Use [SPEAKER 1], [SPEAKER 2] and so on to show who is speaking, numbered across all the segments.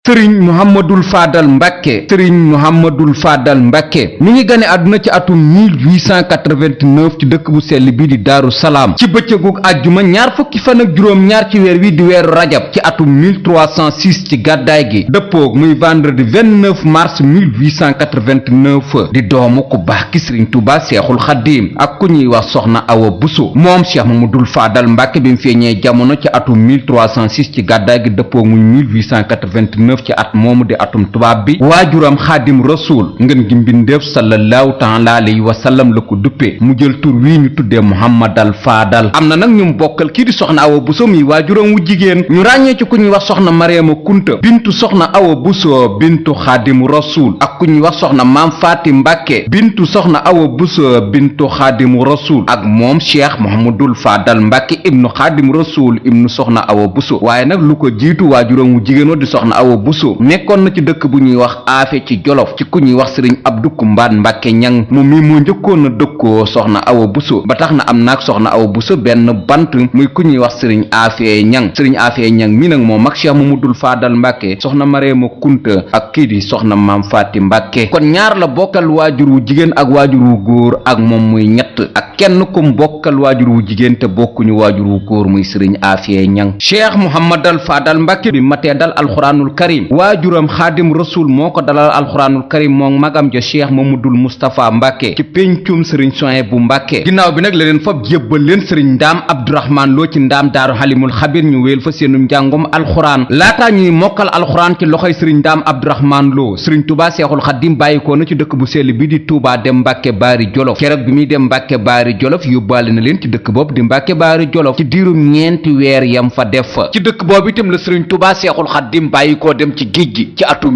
[SPEAKER 1] sëriñ Mouhamadul Fadal Mbàkke sëriñ Mouhamadul Fadal Mbàkke mi ngi gane àdduna ci atum 1889 ci dëkk bu sell bi di Daaru Salaam ci bëccëgug àjjuma ñaar fukki fan ak juróom-ñaar ci weer wi di weeru rajab ci atum 1306 ci gàddaay gi dëppoog muy vendredi 29 mars 1889 di doomu ku baax ki sëriñ Tuubaa Seexul Xadiim ak ku ñuy wax soxna Awa Buso moom Cheikh Mamadul Fadal Mbàkke bi mu feeñee jamono ci atum 1306 ci gàddaay gi dëppoog muy 1889 ci at moomu di atum tubaab bi waajuram Xaadim Rasuul ngeen gi mbindeef sallallahu taala alayhi wa sallam la ko duppee mu jël tur wii ñu tuddee Muhammadal Fadal am na nag ñu bokkal kii di soxna Awa Buso mi waajuram wu jigéen ñu ràññee ci ku ñuy wax soxna Mariama Kunta bintu soxna Awa Buso bintu Xaadim Rasuul ak ku ñuy wax soxna Maam Faati Mbàkke bintu soxna Awa Buso bintu Xaadim Rasuul ak moom Cheikh Mouhamadul Fadal Mbàkke ibnu Xaadim Rasuul ibnu soxna Awa Buso waaye nag lu ko jiitu waajuram wu jigéen wa di soxna Awa Buso nekkoon na ci dëkk bu ñuy wax aafe ci Jolof ci ku ñuy wax sëriñ Abdu Kumbaan Mbàkke ñang moom mi moo njëkkoon a dëkkoo soxna Awa Buso ba tax na am naag soxna Awa Buso benn bant muy ku ñuy wax sëriñ aafe ñang sëriñ aafe ñang mi nag moom ak Cheikh Mamadul Fadal Mbàkke soxna Mareema Kunta ak kii di soxna Maam Faati Mbàkke kon ñaar la bokkal waajur wu jigéen ak waajur wu góor ak moom muy ñett ak kenn kum bokkal waajur wu jigéen te bokkuñu waajur wu góor muy sëriñ aafe ñang Cheikh Mouhamadal Fadal Mbàkke bi matee dal alxuraanul karim waajuram Xaadim Rasuul moo ko dalal alxuraanul karim moom magam ja Cheikh Mamadul Moustapha Mbàkke ci péncum sëriñ Suhaybu Mbàkke ginnaaw bi nag la leen fab jébbal leen sëriñ Ndaam Abdourahman Lo ci Ndaam Daaru Halimul Xabir ñu wéel fa seenum njàngum alxuraan laataa ñuy mokkal alxuraan ci loxoy sëriñ Ndaam Abdourahman Lo sëriñ Tuubaa Seexul Xadiim bàyyikoo na ci dëkk bu sell bi di Tuubaa dem Mbàkke Baari Jolof keroog bi muy dem Mbàkke Baari Jolof yóbbaale na leen ci dëkk boobu di Mbàkke Baari Jolof ci diirum ñeenti weer yam fa def fa ci dëkk boobu itam la sëriñ Tuubaa Seexul Xadiim bàyyikoo dem ci géej gi ci atum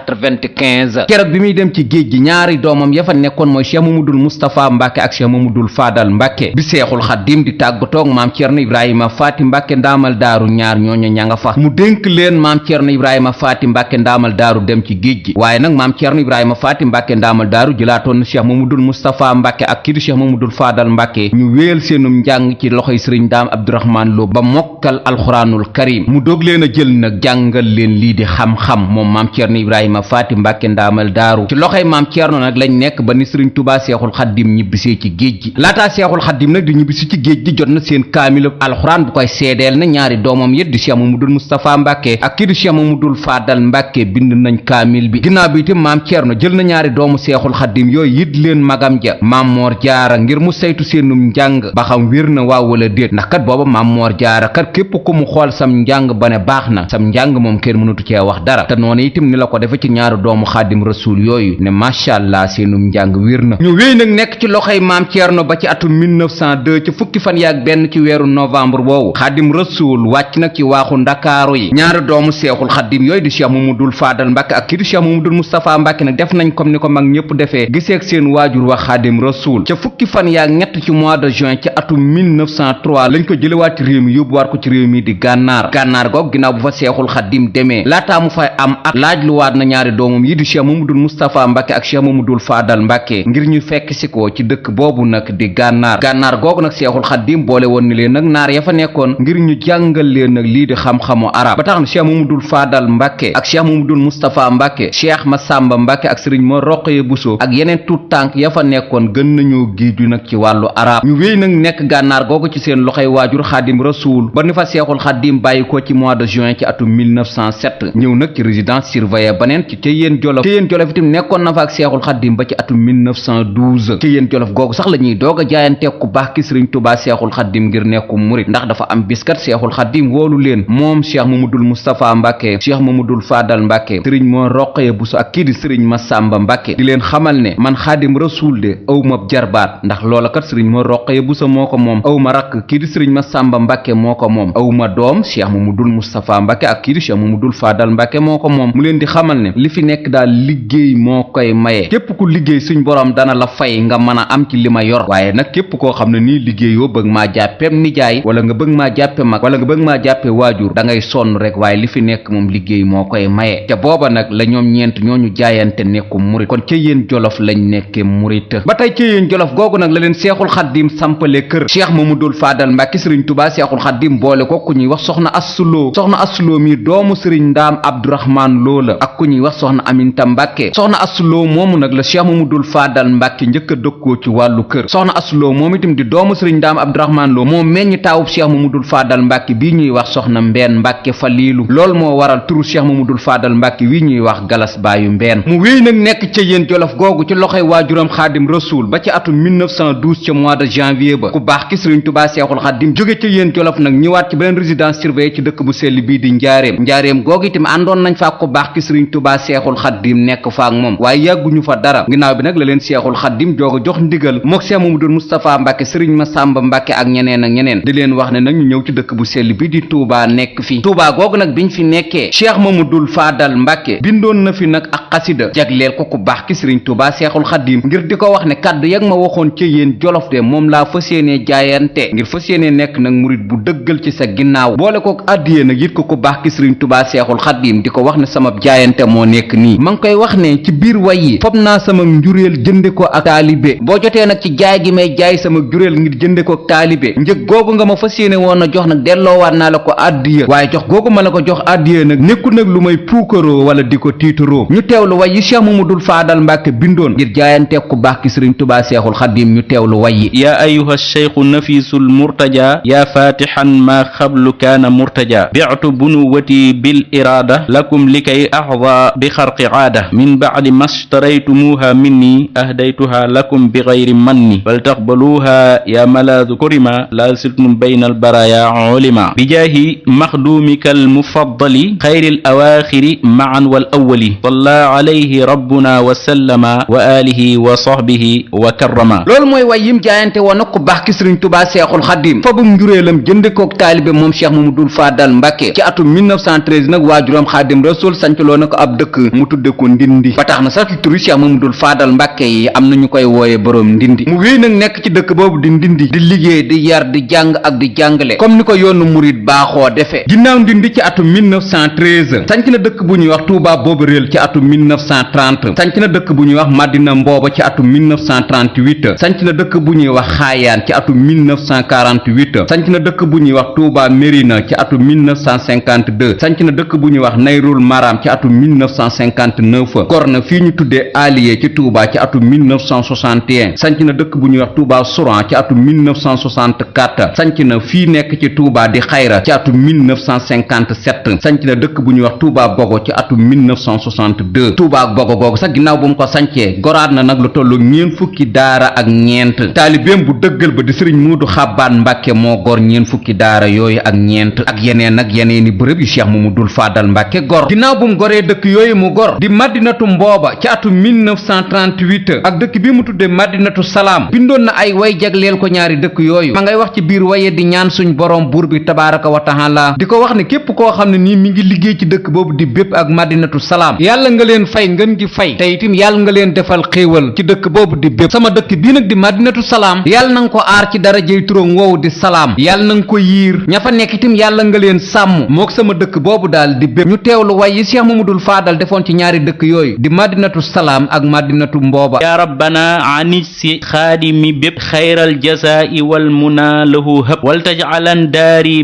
[SPEAKER 1] 1895 keroog bi muy dem ci géej gi ñaari doomam ya fa nekkoon mooy Cheikh Mamadul Moustapha Mbàkke ak Cheikh Mamadul Fadal Mbàkke bi Seexul Xadiim di tàggatoog maam Cerno Ibrahima Faati Mbàkke ndaamal daaru ñaar ñooñu ña nga fa mu dénk leen maam Cerno Ibrahima Faati Mbàkke ndaamal daaru dem ci géej gi waaye nag maam Cerno Ibrahima Faati Mbàkke ndaamal daaru jëlaatoon na Cheikh Mamadul Moustapha Mbàkke ak kii di Cheikh Mamadul Fadal Mbàkke ñu wéel seenum njàng ci loxoy sëriñ Ndaam Abdourahman Lo ba mokkal alxuraanul karim mu doog leen a jël nag jàngal leen lii di xam-xam moom maam Cerno Ibrahima Faati Mbàkke ndaamal daaru ci loxoy maam Cerno nag lañ nekk ba ni sëriñ Tuubaa Seexul Xaddim ñibbisee ci géej gi laataa Seexul Xaddim nag di ñibbisi ci géej gi jot na seen kaamilub alxuraan bu koy seedeel na ñaari doomam yit di Cheikh Mamadul Moustapha Mbàkke ak kii di Cheikh Mamadul Fadal Mbàkke bind nañ kaamil bi ginnaaw bi itam maam Cerno jël na ñaari doomu Seexul Xaddim yooyu yit leen magam ja maam Moor Jaara ngir mu saytu seenum njàng ba xam wér na waaw wala déet ndax kat booba maam Moor Jaara kat képp ku mu xool sam njàng ba ne baax na sam njàng moom kenn mënatu cee wax dara te noonu itam ni la ko defe ci ñaari doomu Xaadim Rasuul yooyu ne macha allah seenum njàng wér na ñu wéy nag nekk ci loxoy maam Cerno ba ci atum 1902 ci fukki fan yaak benn ci weeru novembre boobu Xaadim Rasuul wàcc nag ci waaxu ndakaaru yi ñaari doomu Seexul Xaddim yooyu di Cheikh Mamadul Fadal Mbàkke ak kii di Cheikh Mamadul Moustapha Mbàkke nag def nañ comme ni ko mag ñëpp defee giseeg seen waajur wax Xaadim Rasuul ca fukki fan yaak ñett ci mois de juin ci atum 1903 lañ ko jëlewaat ci réew mi yóbbuwaat ko ci réew mi di gànnaar goog ginnaaw bu fa Seexul Xaddim demee laataa mu fay am at laaj lu waat na ñaari doomam yi di Cheikh Mamadul Moustapha Mbàkke ak Cheikh Mamadul Fadal Mbàkke ngir ñu fekk si ko ci dëkk boobu nag di gànnaar googu nag Seexul Xaddim boole woon ni leen nag naar ya fa nekkoon ngir ñu jàngal leen nag lii di xam-xamu arab ba tax na Cheikh Mamadul Fadal Mbàkke ak Cheikh Mamadul Moustapha Mbàkke Cheikh Massamba Mbàkke ak Sëriñ Mor Roqaya Buso ak yeneen tuut tànk ya fa nekkoon gën nañoo géeju nag ci wàllu arab ñu wéy nag nekk gànnaar googu ci seen loxoy waajur Xaadim Rasuul ba ni fa Seexul Xaddim bàyyi ko ci mois de juin ci atum 1907 ñëw nag ci résidence surveillée baneen ci Ceyeen Jolof itam nekkoon na fa ak Seexul Xaddim ba ci atum 1912 Ceyeen Jolof googu sax la ñuy doog a jaayante ku baax ki Sëriñ Tuubaa Seexul Xaddim ngir nekku murit ndax dafa am biskat Seexul Xaddim woolu leen moom Cheikh Mamadul Moustapha Mbàkke Cheikh Mamadul Fadal Mbàkke Sëriñ Mor Roqaya Buso ak kii di Sëriñ Massamba Mbàkke di leen xamal ne man Xaadim Rasuul de aw ma jarbaat ndax loola kat Sëriñ Mor Roqaya Buso moo ko moom aw ma rakk kii di Sëriñ Massamba Mbàkke moo ko moom aw ma doom Cheikh Mamadul Moustapha Mbàkke ak kii di Cheikh Mamadul Fadal Mbàkke moo ko moom mu leen di xamal ne li fi nekk daal liggéey moo koy maye képp ku liggéey suñ borom dana la fay nga mën a am ci li ma yor waaye nag képp koo xam ne nii liggéeyoo bëgg maa jàppeem nijaay wala nga bëgg maa jàppe mag wala nga bëgg maa jàppe waajur da ngay sonn rek waaye li fi nekk moom liggéey moo koy maye te booba nag la ñoom ñeent ñooñu jaayante nekku murit kon ca yéen jolof lañ nekke murit ba tey ca yéen jolof googu nag la leen Seexul Xaddim sampale kër Cheikh Mamadul Fadal Mbàkke Sëriñ Tuubaa Seexul Xaddim boole ko ku ñuy wax soxna Assuloo mi doomu sëriñ ndaam abdourahman loo la ak ku ñuy wax soxna aminta mbàkke soxna asuloo moomu nag la cheikh mamadul faadal mbàkke njëkk a dëkkoo ci wàllu kër soxna asuloo moom itam di doomu sëriñ ndaam abdourahman loo moo meññ taawub cheikh mamadul faadal mbàkke bii ñuy wax soxna mbeen mbàkke faliilu lool moo waral turu cheikh mamadul faadal mbàkke wi ñuy wax galas baayu mbeen mu wéy nag nekk ca yéen jolof googu ci loxoy waajuram xaadim rasuul ba ci atum 1912 ca mois de janvier ba ku baax ki sëriñ tubaa seexul xaadim jóge ca yéen jolof nag ñëwaat ci beneen résidence surveillée ci dëkk bu sell bii di njaareem googu itam àndoon nañ fa ku baax ki sëriñ tubaa seexul xaadim nekk fa ak moom waaye yàgguñu fa dara ginnaaw bi nag la leen seexul xaadim joog a jox ndigal mook seex mamadul mustapha mbàkke sëriñ masamba mbàkke ak ñeneen di leen wax ne nag ñu ñëw ci dëkk bu sell bi di tuubaa nekk fi tuubaa googu nag biñ fi nekkee cheikh mamadul faadal mbàkke bindoon na fi nag ak xasida jagleel ko ku baax ki sëriñ tubaa seexul xaadim ngir di ko wax ne kàddu yag ma waxoon ca yéen jolof de moom laa fas yéenee jaayante ngir fas yéenee nekk nag murit bu dëggal ci sa ginnaaw boole ko addiyee nag yit ko ku baax ki sëriñ tubaa seexul xaadim di ko wax ne sama jaayante moo nekk nii ma ngi koy wax ne ci biir way yi fob naa sama njuréel jënde ko ak taalibe boo jotee nag ci jaay gi may jaay sama juréel ngir jënde ko ak taalibe njëg googu nga ma fas yéene woon a jox nag delloowaat naa la ko addiya waaye jox googu ma la ko jox addiya nag nekkul nag lu may puukaroo wala di ko tiitaroo ñu teewlu way yi cheikh mamadul faadal mbàkke bindoon ngir jaayante ku baax ki sëriñ tubaa seexul xaadim ñu teewlu way yi
[SPEAKER 2] yaa ayuha cheikhu nafisul murtaja yaa fatixan ma xablu kaana murtaja bi'tu bunuwati bil iraada lakum likay axda bi xarqi aada min bacdi mastaraytumuuha minni ahdaytuha lakum bi gayri manni bal taqbaluuha yaa malaadu kurima laa siltum bayna albaraya ulima bijaahi maxduumika almufaddali xayri alawaaxiri macan wal awwali salla alayhi rabbuna wa sallama wa alihi wa sahbihi wa karrama
[SPEAKER 1] loolu mooy way yim jaayante woon nag ku baax ki sëriñ tubaa seexul xaadim fa bu njuréelam jënde kook taalibe moom cheikh mamadul faadal mbàkke ci atum 1913 nag waajuram xaadim rasul sancloo na ko ab dëkk mu tudde ko ndindi ba tax na sax ci turu cheikh mamadul faadal mbàkke yi am na ñu koy wooye boroom ndindi mu wéy nag nekk ci dëkk boobu di ndindi di liggéey di yar di jàng ak di jàngale comme ni ko yoonu murit baaxoo defee ginnaaw ndindi ci atum 1913 sanc na dëkk bu ñuy wax tuubaa boobu réel ci atum 1930 sanc na dëkk bu ñuy wax madina mbooba ci atum 1938 sanc na dëkk bu ñuy wax xaayaan ci atum 1948 sanc na dëkk bu ñuy wax tuubaa mérina ci atum 1952 sanc na dëkk bu ñuy wax nayrul maram ci atum 1959 gor na fii ñu tuddee aliye ci tuubaa ci atum 1961 sanc na dëkk bu ñuy wax tuubaa souran ci atum 1964 sanc na fii nekk ci tuubaa di xayra ci atum 1957 sanc na dëkk bu ñuy wax tuubaa bogo ci atum 1962 tuubaa ak bogo googu sax ginnaaw bu mu ko sancee goraat na nag lu tollu ñeen fukki daara ak ñeent taalibeem bu dëggal ba di sëriñ muudu xabbaan mbàkke moo gor ñeen fukki daara yooyu ak ñeent ak yeneeni bërëb yu cheikh mamadul faadal mbàkke gor ginnaaw bu mu goree dëkk yooyu mu gor di madinatu mbooba ci atum 1938 ak dëkk bi mu tudde madinatu salaam bindoon na ay way jagleel ko ñaari dëkk yooyu ma ngay wax ci biir waye di ñaan suñ borom buur bi tabaaraka wa taala di ko wax ne képp koo xam ne nii mi ngi liggéey ci dëkk boobu di bépp ak madinatu salaam yàlla nga leen fay ngeen gi fay te itam yàlla nga leen defal xéewal ci dëkk boobu di bépp sama dëkk bii nag di madinatu salaam yàlla na nga ko aar ci darajey turam woowu di salaam yàlla na nga ko yiir ña fa nekk itam yàlla nga leen sàmm mook sama dëkk boobu daal di bépp ñu teewlu way yi cheikh mamadul faadal defoon ci ñaari dëkk yooyu di madinatu salaam ak madinatu mbooba
[SPEAKER 2] ya rabbana ani si xaadimi bépp xayral jazaa'i wal muna lahu hëb wal tajcalan daari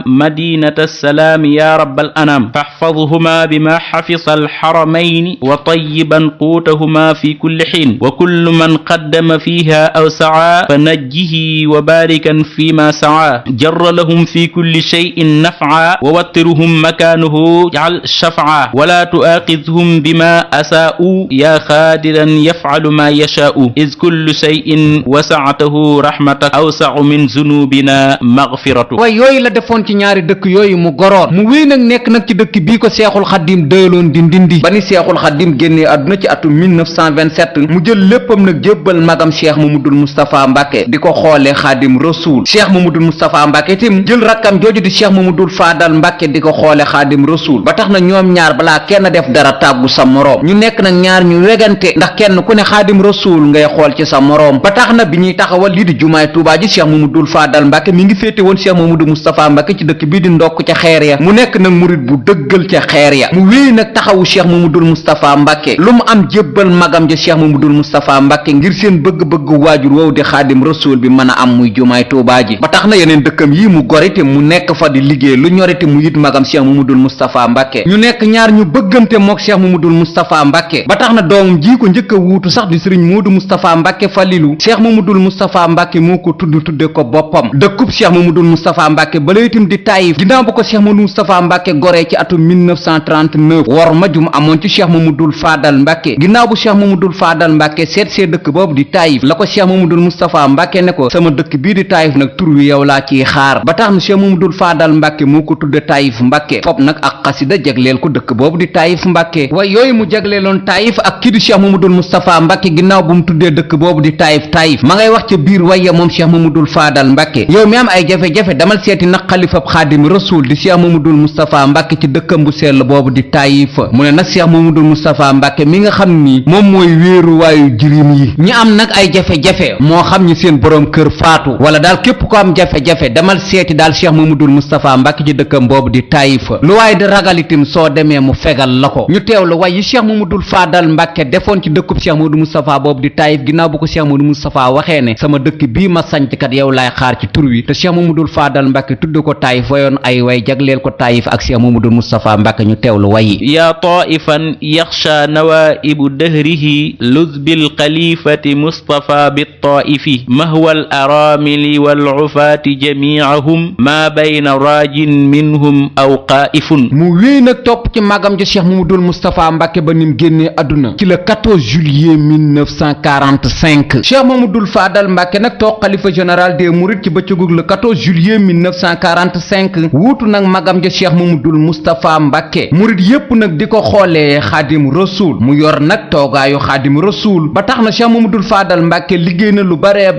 [SPEAKER 2] madinata salaam ya rabbal anam faxfadhuma bima xafisa alxaramayni wa tayiban quutahuma fi kulli xiin wa kullu man qaddama fiha aw saca fa najjihi wa baarikan fima saca jarra lahum fi kulli cheyin nafca wa wattiruhum makaanuhu jcal shafca wala tuaaxidhum bima asaa'u yaa xaadiran yafcalu ma yashaa'u iz kullu cheyin wasactahu rahmatak awsacu min zunubina magfiratu
[SPEAKER 1] way yooyu la defoon ci ñaari dëkk yooyu mu goroon mu wéy nag nekk nag ci dëkk bii ko seexul xaddim dëloon di ndindi ba ni seexul xaddim génnee àdduna ci atum 1927 mu jël léppam nag jébbal magam cheikh mamadul moustapha mbàkke di ko xoolee xaadim rasuul cheikh mamadul moustapha mbàkke tim jël rakkam jooju di cheikh mamadul faadal mbàkke di ko xoole xaadim rasuul ba tax na ñoom ñaar balaa kenn def dara tàggu sa moroom ñu nekk nag ñaar ñu wegante ndax kenn ku ne xaadim rasuul ngay xool ci sa moroom ba tax na bi ñuy taxawal lii di jumaay tuubaa ji cheikh mamadul faadal mbàkke mi ngi féete woon cheikh mamadou moustapha mbàkke ci dëkk bii di ndokk ca xeer ya mu nekk nag murit bu dëggal ca xeer ya mu wéy nag taxawu cheikh mamadul moustapha mbàkke lu mu am jébbal magam ja cheikh mamadul moustapha mbàkke ngir seen bëgg-bëgg waajur woowu di xaadim rasuul bi mën a am muy jumaay tuubaa ji ba tax na yeneen dëkkam yi mu gorite mu nekk fa di liggéey lu ñorite mu wuutu it magam cheikh mamadul moustapha mbàkke ñu nekk ñaar ñu bëggante mook cheikh mamadul moustapha mbàkke ba tax na doomam ji ko njëkk a wuutu sax di sëriñ moodu moustapha mbàkke falilu cheikh mamadul moustapha mbàkke moo ko tudde ko boppam dëkkub cheikh mamadul moustapha mbàkke bala itam di taayif ginnaaw ba ko cheikh mamadul moustapha mbàkke goree ci atum 1939 wor ma jum amoon ci cheikh mamadul faadal mbàkke ginnaaw bu cheikh mamadul faadal mbàkke seet see dëkk boobu di taayif la ko cheikh mamadul moustapha mbàkke ne ko sama dëkk bii di taayif nag tur wi yow laa ciy xaar ba tax na cheikh mamadul faadal mbàkke moo ko tudde taayif mbàkke fop nag ak xasida jagleel ko dëkk boobu di taayif mbàkke waaye yooyu mu jagleeloon taayif ak kii di cheikh mamadul moustapha mbàkke ginnaaw bu mu tuddee dëkk boobu di taayif ma ngay wax ca biir waya moom cheikh mamadul faadal mbàkke yow mi am ay jafe-jafe damal seeti nag xalifab xaadim rasul di cheikh mamadul moustapha mbàkke ci dëkkam bu sell boobu di taayif mu ne nag cheikh mamadul moustapha mbàkke mi nga xam ni moom mooy wéeruwaayu jirim yi ñi am nag ay jafe-jafe moo xam ñi seen boroom kër faatu wala daal képp ko am jafe-jafe damal seeti daal cheikh mamadul moustapha mbàkke ci dëkkam boobu di taayif lu waaye di ragal itam soo demee mu fegal la ko ñu teewlu way yi cheikh mamadul faadal mbàkke defoon ci dëkkub cheikh mamadul moustapha boobu di taayif ginnaaw bu ko cheikh mamadul moustapha waxee ne sama dëkk bii ma sanc kat yow laay xaar ci tur wi te cheikh mamadul faadal mbàkke tudd ko taayif wayoon ay way jagleel ko taayif ak cheikh mamadul moustapha mbàkke ñu teewlu way yi
[SPEAKER 2] yaa taifan yaxsha nawaibu dahrihi luz bil xalifati mustafa bi taifi mahwa al aramili wal ufaati jamiahum ma bayna raajin minhum aw qaifun
[SPEAKER 1] mu wéy nag topp ci magam ja cheikh mamadul moustapha mbàkke ba nim génnee àdduna ci le 14 juillet 1945 cheikh mamadul faadal mbàkke nag toog xalifa général des mourides ci bëccëgug le 14 juillet 1945 wuutu nag magam ja cheikh mamadul moustapha mbàkke murid yépp nag di ko xoolee xaadim rasul mu yor nag toogaayu xaadim rasul ba tax na cheikh mamadul faadal mbàkke liggéey na lu bare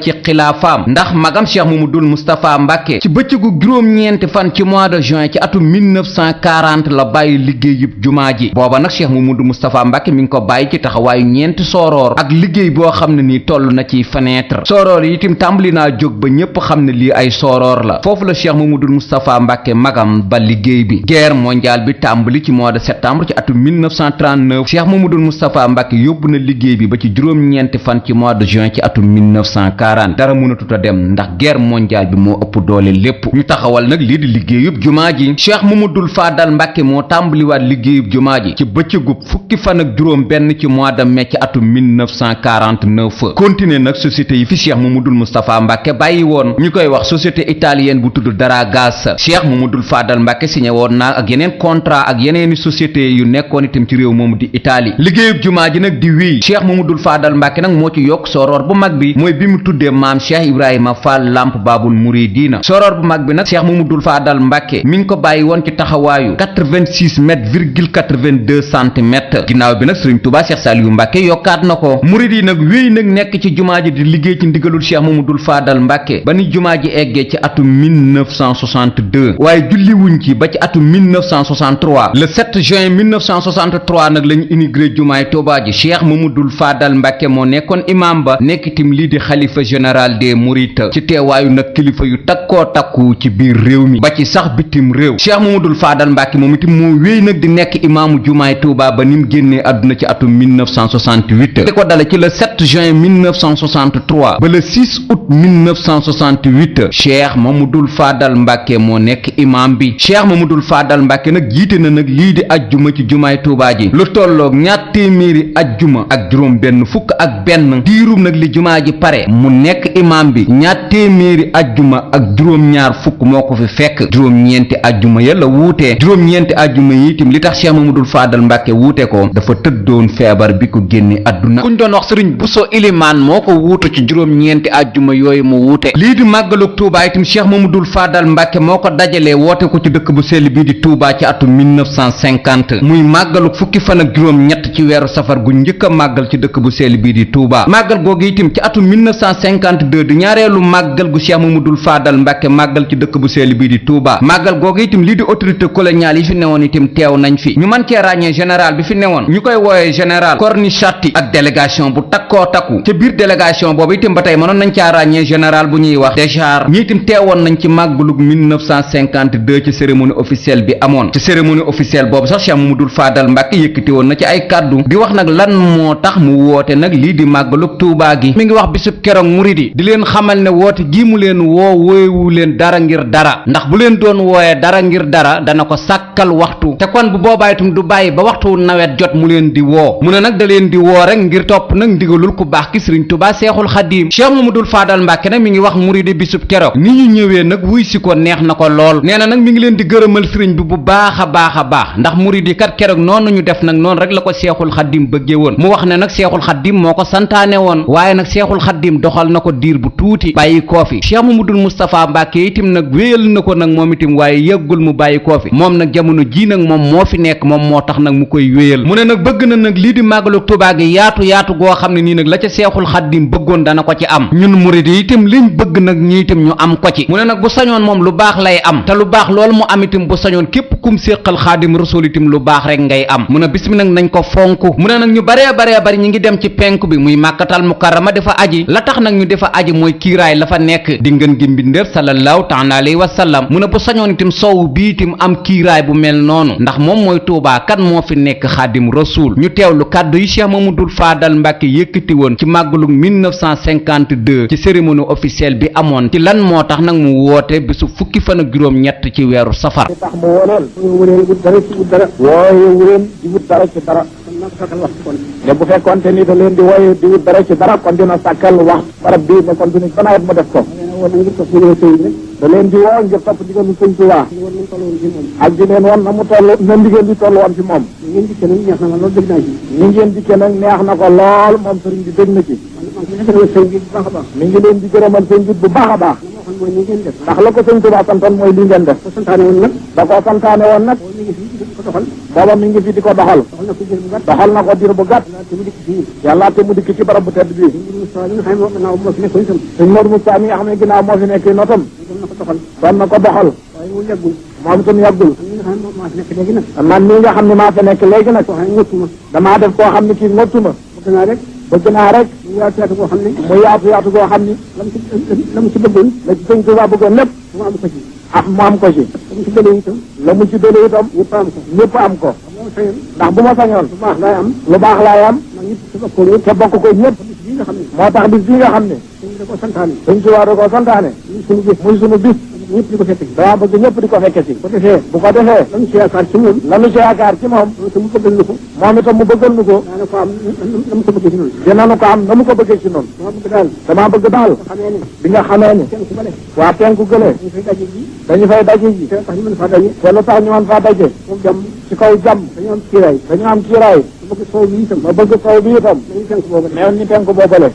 [SPEAKER 1] ci xilaafaam ndax magam cheikh mamadul moustapha mbàkke ci bëccëgu juróom-ñeenti fan ci mois de juin ci atum 1940 la bàyyi liggéey yëpp jumaa ji booba nag cheikh mamadul moustapha mbàkke mi ngi ko bàyyi ci taxawaayu ñeenti sooroor ak liggéey boo xam ne nii toll na ci fenêtre sooroor yi itam tàmbali naa jóg ba ñépp xam ne lii ay sooroor la foofu la cheikh mamadul moustapha mbàkke magam ba liggéey bi guerre mondiale bi tàmbali ci mois de septembre ci atum 1939 cheikh mamadul moustapha mbàkke yóbbu na liggéey bi ba ci juróom-ñeenti fan ci mois de juin ci atum 1940 dara mënatut a dem ndax guerre mondiale bi moo ëpp doole lépp ñu taxawal nag lii di liggéeyub jumaa ji cheikh mamadul faadal mbàkke moo tàmbaliwaat liggéeyub jumaa ji ci bëccëgub fukki fan ak juróom benn ci mois de mai ci atum 1949 continué nag société yi fi cheikh mamadul moustapha mbàkke bàyyi woon ñu koy wax société italienne bu tudd Daragas cheikh mamadul faadal mbàkke signé woon naa ak yeneen contrat ak yeneeni société yu nekkoon itam ci réew moomu di Italie liggéeyub jumaa ji nag di wéy cheikh mamadul faadal mbàkke nag moo ci yokk sooroor bu mag bi mooy bi mu tuddee maam cheikh ibrahima fall lamp baabul muridina sooroor bu mag bi nag cheikh mamadul faadal mbàkke mi ngi ko bàyyi woon ci taxawaayu 86 mètres virgule 82 centimètres ginnaaw bi nag sëriñ Tuubaa cheikh Saliou mbàkke yokkaat na ko murid yi nag wéy nag nekk ci jumaa ji di liggéey ci ndigalul cheikh mamadul faadal mbàkke ba ni jumaa ji eggee ci atum 1962 waaye julli wuñ ci ba ci atum 1963 le 7 juin 1963 nag lañu inauguré jumaay Tuubaa ji cheikh mamadul faadal mbàkke moo nekkoon imam ba nekk itam lii di xalifa général des mourides ci teewaayu nag kilifa yu takkoo takku ci biir réew mi ba ci sax bitim réew cheikh mamadul faadal mbàkke moom itam moo wéy nag di nekk imaamu jumaay Tuubaa ba nim génnee àdduna ci atum 1968 di ko dale ci le 7 juin 1963 ba le 6 août 1968 cheikh mamadul faadal mbàkke moo nekk imaam bi cheikh mamadul faadal mbàkke nag jiite na nag lii di ajjuma ci jumaay Tuubaa ji lu tolloog ñaar téeméeri ajjuma ak juróom benn fukk ak benn diirum nag li jumaa ji pare mu nekk imaam bi ñaar téeméeri ajjuma ak juróom-ñaar fukk moo ko fi fekk juróom-ñeenti ajjuma ya la wuutee juróom-ñeenti ajjuma yi itam li tax cheikh mamadul faadal mbàkke wuute ko dafa tëddoon feebar bi ko génne àdduna kuñ doon wax sëriñ Buso Ilimaan moo ko wuutu ci juróom-ñeenti ajjuma yooyu mu wuute lii di màggalug Tuubaa itam cheikh mamadul faadal mbàkke moo ko dajalee woote ko ci dëkk bu sell bii di Tuubaa ci atum 1950 muy màggalug fukki fan ak juróom ñett ci weeru safar gu njëkk a màggal ci dëkk bu sell bii di Tuubaa màggal googu itam ci atum 1952 di ñaareelu màggal gu cheikh mamadul faadal mbàkke màggal ci dëkk bu sell bii di Tuubaa màggal googu itam lii di autorité coloniale yi fi newoon itam teew nañ fi ñu mën cee ràññee général bi fi newoon ñu koy wooyee général Cornichatti ak délégation bu takkoo takku ca biir délégation boobu itam ba tey mënoon nañ caa ràññee général bu ñuy wax Déchar ñi itam teewoon nañ ci màggalug 1952 ci cérémonie officielle bi amoon ci cérémonie officielle boobu sax cheikh mamadul faadal mbàkke yëkkati woon na ci ay kàddu di wax nag lan moo tax mu woote nag lii di màggalug Tuubaa gi mi ngi wax bisub keroog murid yi di leen xamal ne woote gii mu leen woo wooyewu leen dara ngir dara ndax bu leen doon doon wooye dara ngir dara dana ko sàkkal waxtu te kon bu boobaa itam du bàyyi ba waxtu nawet jot mu leen di woo mu ne nag da leen di woo rek ngir topp nag ndigalul ku baax ki sëriñ Tuubaa Seexul Xadiim Cheikh Mamadul Faadal Mbàkke nag mi ngi wax muridi bisub keroog ni ñu ñëwee nag wuy si ko neex na ko lool nee na nag mi ngi leen di gërëmal sëriñ bi bu baax a baax ndax muridi kat keroog noonu ñu def nag noonu rek la ko Seexul Xadiim bëggee woon mu wax ne nag Seexul Xadiim moo ko santaane woon waaye nag Seexul Xadiim doxal na ko diir bu tuuti bàyyi koo fi Cheikh Mamadul Moustapha Mbàkke itam nag wéyal na ko nag moom itam waaye yëggul mu bàyyi koo fi moom nag jamono ji nag moom moo fi nekk moom moo tax nag mu koy wéyal mu ne nag bëgg na nag lii di màggalu Tuubaa gi yaatu goo xam ne nii nag la ca Seexul Xadiim bëggoon dana ko ci am ñun murid yi itam liñ bëgg nag ñi itam ñu am ko ci mu ne nag bu sañoon moom lu baax lay am te lu baax loolu mu am itam bu sañoon képp kum séqal Xaadim Rasuul itam lu baax rek ngay am mu ne bis mi nag nañ ko fonk mu ne nag ñu baree bari ñi ngi dem ci penk bi muy Màkkatal Mukarrama dafa aji la tax nag ñu dafa aji mooy kiiraay la fa nekk di ngeen gi mbindeef sallallahu taala alayhi wa sallam mu ne bu sañoon itam sow bi itam am kiiraay bu mel noonu ndax moom mooy Tuubaa kan moo fi nekk Xaadim Rasuul ñu teewlu kàddu yi Cheikh Mamadou Fadal Mbàkke yëkkati woon ci màggalu 1952 ci cérémonie officielle bi amoon ci lan moo tax nag mu woote bisu fukki fan ak juróom ñett ci weeru safar
[SPEAKER 3] tax mu woo leen wut dara ci wut dara wooye leen di wut dara ci dara ne bu fekkoonte ni da leen di wooye di wut dara ci dara kon dina sàkkal wax barab bii ne kon dina ba nawet mu def ko da leen di woo ngir topp ndigalu Sëñ Tuubaa ak di leen wan na mu toll na ndigal di toll woon ci moom ni ngeen dikkee nag neex na ko lool moom sëriñ bi dégg na ci mi ngi leen di gërëmal sëñ bi bu baax a baax ndax la ko Sëñ Tuubaa santoon mooy li ngeen def da koo santaane woon nag booba mi ngi fi di ko doxal na ko diir bu gàtt yàlla te mu dikk ci barab bu tedd bii sëñ Modou Moussa mi nga xam ne ginnaaw moo fi nekk notam doon na ko doxal moom itam yàggul man mii nga xam ne maa fi nekk léegi nag damaa def koo xam ne kii ngottuma bëgg naa rek mu yaatu goo xam ne la mu ci bëggoon la ci Sëñ Tuubaa bëggoon lépp mu am ko ci la mu ci dële itam ñëpp am ko ndax bu ma sañoon lu baax laay am te bokk ko ñëpp moo tax bis bi nga xam ne Sëñ Tuubaa da koo santaane muy sunu bis ñëpp di ko fekke si dama bëgg ñëpp di ko fekke si bu ko defee lañu ci yaakaar ci moom moom itam mu bëggal nu ko dinañu ko am na mu ko bëggee ci noonu dama bëgg daal bi nga xamee ne waa penku gëlee dañu fay daje ji te lu tax ñu mën faa daje ci kaw jàmm dañu am kiiraay ma bëgg sow bi itam neew ñi penku boobale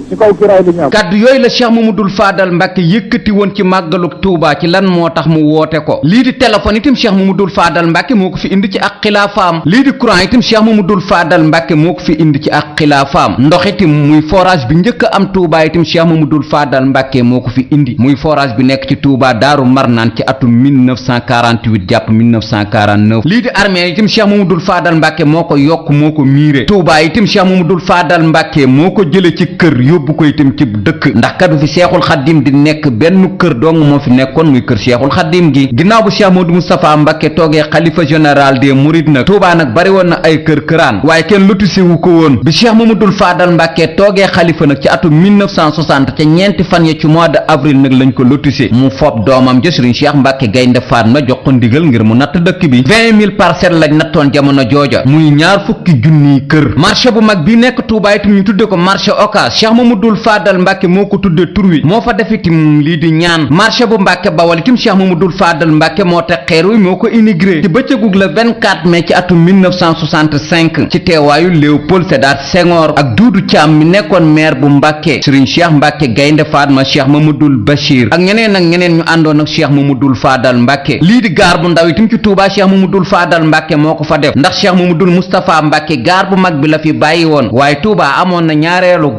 [SPEAKER 3] ci kaw kiiraay li ñu am
[SPEAKER 1] kàddu yooyu la Cheikh Mamadou Fadal Mbàkke yëkkati woon ci màggalu Tuubaa ci lan moo tax mu woote ko lii di téléphone itam Cheikh Mamadou Fadal Mbàkke moo ko fi indi ci ak xilaafaam lii di courant itam Cheikh Mamadou Fadal Mbàkke moo ko fi indi ci ak xilaafaam ndox itam muy forage bi njëkk a am Tuubaa itam Cheikh Mamadou Fadal Mbàkke moo ko fi indi muy forage bi nekk ci Tuubaa Daaru Marnaan ci atum 1948 jàpp 1949 lii di armée itam Cheikh Mamadou Fadal Mbàkke moo ko yokk moo ko miire Tuubaa itam Cheikh Mamadou Fadal Mbàkke moo ko jële ci kër yóbbu ko itam ci dëkk ndax kat fi Seexul Xaddim di nekk benn kër dong moo fi nekkoon muy kër Seexul Xaddim gi ginnaaw bu Cheikh Modou Moustapha Mbàkke toogee xalifa général des mourides nag Tuubaa nag bari woon na ay kër-këraan waaye kenn lotissé wu ko woon bi Cheikh Mamadou Fadal Mbàkke toogee xalifa nag ci atum 1960 ca ñeenti fan ya ci mois de avril nag lañ ko lotissé mu fob doomam ja Sëriñ Cheikh Mbàkke Gaynde Fatma jox ko ndigal ngir mu natt dëkk bi 20 000 parcelles lañ nattoon jamono jooja muy ñaar fukki junniy kër marché bu mag bi nekk Tuubaa itam ñu tudde ko marché Ocass Cheikh Mamadou Fadal Mbàkke moo ko tudde tur wi moo fa def itam lii di ñaan marché bu Mbàkke Bawal itam Cheikh Mamadou Fadal Mbàkke moo teg xeer wi moo ko inauguré ci bëccëgug le 24 mai ci atum 1965 ci teewaayu Léopold Sédar Senghor ak Doudou Thiam mi nekkoon maire bu Mbàkke Serigne Cheikh Mbàkke Gaynde Fatma Cheikh Mamadou Bachir ak ñeneen ñu àndoon ak Cheikh Mamadou Fadal Mbàkke lii di gaar bu ndaw itam ci Touba Cheikh Mamadou Fadal Mbàkke moo ko fa def ndax Cheikh Mamadou Moustapha Mbàkke gaar bu mag bi la fi bàyyi woon waaye Touba amoon na ñaareelu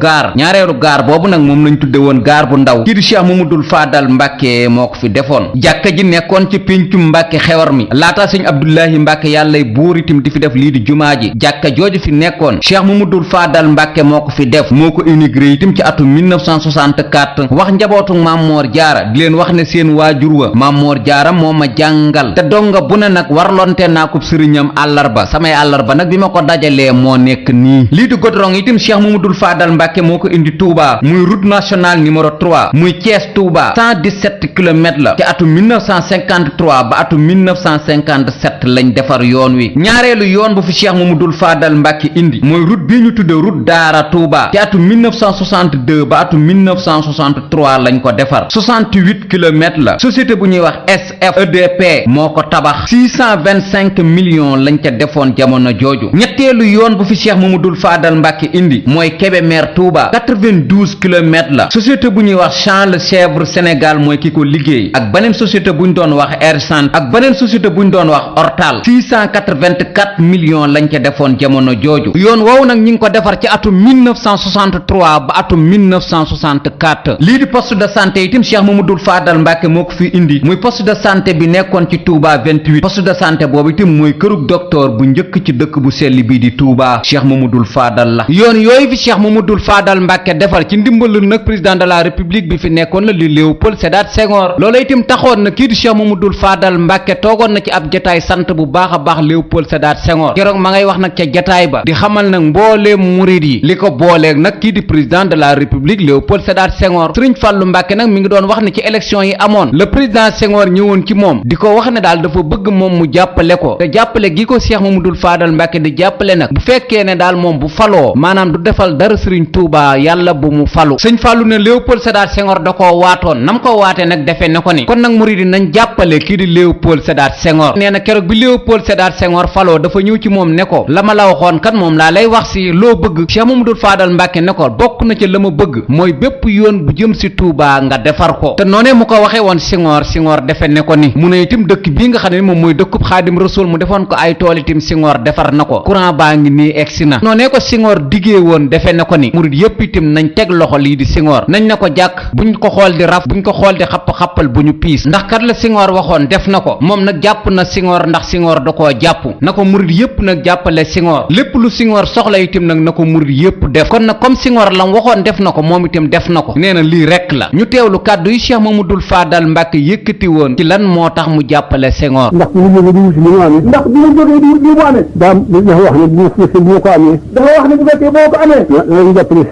[SPEAKER 1] gaar boobu nag moom lañ tudde woon gaar bu ndaw kii di Cheikh Mamadou Fadal Mbàkke moo ko fi defoon jàkka ji nekkoon ci péncum Mbàkke xewar mi laata sëñ Abdoulahi Mbàkke yàllay buur itam di fi def lii di jumaa ji jàkka jooju fi nekkoon Cheikh Mamadou Fadal Mbàkke moo ko fi def moo ko inauguré itam ci atum 1964 wax njabootu Mammoor Jaara di leen wax ne seen waajur wa Mammoor Jaara moo ma jàngal te donga bu ne nag warlonte naa ko sëriñam àllarba samay àllarba nag bi ma ko dajalee moo nekk nii. lii di goudron itam Cheikh Mamadou Fadal Mbàkke moo ko indi Touba muy route nationale numéro 3 muy Thiès Touba 117 kilomètres la ci atum 1953 ba atum 1957 lañ defar yoon wi. ñaareelu yoon bu fi Cheikh Mamadou Fadal Mbàkke indi mooy route bii ñu tudde route Daara Touba ci atum 1962 ba atum 1963 lañ ko defar 68 kilomètres la. société bu ñuy wax SFEDP moo ko tabax 625 millions lañ ca defoon jamono jooju. ñetteelu yoon bu fi Cheikh Mamadou Fadal Mbàkke indi mooy Kébémer Touba 92 kilomètres la. société bu ñuy wax Champ Le Chèvre Sénégal mooy ki ko liggéey ak beneen société bu ñu doon wax Hersant ak beneen société bu ñu doon wax Ortal 684 millions lañ ca defoon jamono jooju. yoon woowu nag ñi ngi ko defar ci atum 1963 ba atum 1964. lii di poste de santé itam Cheikh Mamadou Fadal Mbàkke moo ko fi indi muy poste de santé bi nekkoon ci Touba 28 poste de santé boobu itam mooy kërug docteur bu njëkk ci dëkk bu sell bii di Touba Cheikh Mamadou Fadal la. yoon yooyu fi Cheikh Mamadou Fadal Mbàkke defar ci ndimbalul nag président de la république bi fi nekkoon la li Léopold Sédar Senghor loola itam taxoon na kii di Cheikh Mamadou Fadal Mbàkke toogoon na ci ab jataay sant bu baax a baax Léopold Sédar Senghor keroog ma ngay wax nag ca jataay ba di xamal nag mbooleem murid yi li ko booleeg nag kii di président de la république Léopold Sédar Senghor Sëriñ Fàllu Mbàkke nag mi ngi doon wax ne ci élection yi amoon le président Senghor ñëwoon ci moom di ko wax ne daal dafa bëgg moom mu jàppale ko te jàppale gi ko Cheikh Mamadou Fadal Mbàkke di jàppale nag bu fekkee ne daal moom bu faloo maanaam du defal dara Sëriñ Tuubaa yàlla bu mu falu Sëñ Fàllu ne Léopold Sédar Senghor da koo waatoon nam ko waatee nag defee ne ko ni kon nag murid yi nañ jàppale kii di Léopold Sédar Senghor nee na keroog bi Léopold Sédar Senghor faloo dafa ñëw ci moom ne ko la ma la waxoon kat moom laa lay wax si loo bëgg Cheikh Mamadou Fadal Mbàkke ne ko bokk na ci la ma bëgg mooy bépp yoon bu jëm si Touba nga defar ko te noonee mu ko waxee woon Senghor defe ne ko ni mu ne itam dëkk bii nga xam ne moom mooy dëkkub Xaadim Rasul mu defoon ko ay tool itam Senghor defar na ko courant baa ngi nii egsi na noonee ko Senghor diggee woon defe ne ko ni murid yépp itam nañ teg loxo lii di Senghor nañ na ko jàkk buñ ko xool di raf buñ ko xool di xapp-xappal bu ñu piis ndax kat la Senghor waxoon def na ko moom nag jàpp na Senghor ndax Senghor da koo jàpp na ko murid yépp nag jàppale Senghor lépp lu Senghor soxla itam nag na ko murid yépp def kon nag comme Senghor lam waxoon def na ko moom itam def na ko nee na lii rek la ñu teewlu kàddu yi Cheikh Mamadou Fadal Mbàkke yëkkati woon ci lan moo tax mu jàppale Senghor
[SPEAKER 3] ndax bu ñu jógee di wut li mu amee ndax bu ñu jógee di wut li mu amee dafa wax ne bu ma ko amee dafa wax ne bu fekkee boo ko amee dinañ jàppale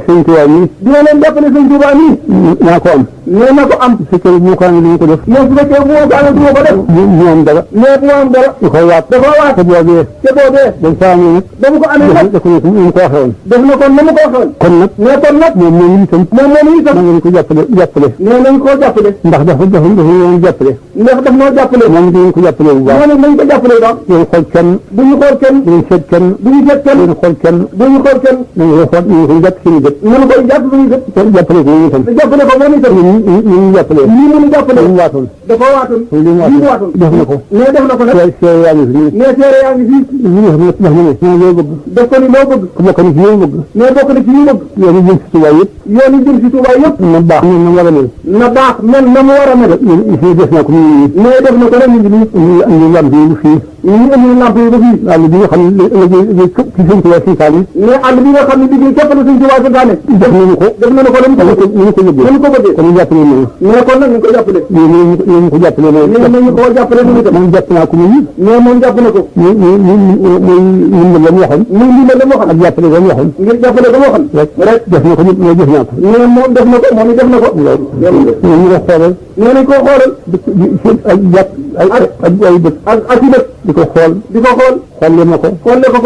[SPEAKER 3] sëñ Tuubaa mi dina leen jàppale sëñ Tuubaa mi naa ko am nee na ko am su fekkee bu ma ko amee dama ko def mais su fekkee bu ma ko amee du ma ko def mu am dara mais bu ma am dara da koy waat dafa waat te boobee dañ saa amee nag dama ko amee nag da ko ñu ko waxee woon def na kon na ma ko waxee woon kon nag mais kon nag moom itam nañ ko jàppale nee nañ ko jàppale ndax dafa ñoo jàppale ndax daf ñoo jàppale moom dañ ko jàppale bu baax nañ ko jàppale bu baax duñu xool kenn duñu xool kenn duñu seet kenn duñu seet kenn duñu xool kenn duñu xool kenn nañu ko xool ñu ko jàpp suñu gët nañu koy jàpp suñu gët jàppale ko moom itam jàppale ko moom itam ñu jàppale lii mënu jàppale ñu waatoon dafa waatoon lii waatoon def na ko nee def na ko nag seere yaa ngi fi nee seere yaa ngi fi ñu wax na ne loo bëgg def ko ni loo bëgg ko bokk ni ci yow bëgg nee bokk ni ci ñu bëgg yoonu jëm si Tuubaa yëpp yoonu jëm si Tuubaa yëpp na baax na mu war a mel na baax mel na mu war a mel fii def na ko nee def na ko nag ñu ngi nii andi lamp yi fii ñu andi lamp yi ba fii àll bi nga xam ne ci sëñ Tuubaa si saali mais àll bi nga xam ne liggéey képp la sëñ Tuubaa si saali def nañu ko dañu ko bëggee nañu ko bëggee kon ñu jàppale ñu mais kon nag ñu ko jàppale ñu ko jàppale nañu ko jàppale ñu tam moom jàpp naa ko muy mais moom jàpp na ko muy ndimbal la mu waxoon muy ndimbal la mu waxoon ak jàppale la mu waxoon ngir jàppale la mu waxoon rek def na ko nit mooy def naa ko mais moom def na ko moom def na ko ñu ko xoolal nee nañ ko xoolal ak jàpp ay bët ak i bët di ko xool xolle ma ko xolle ko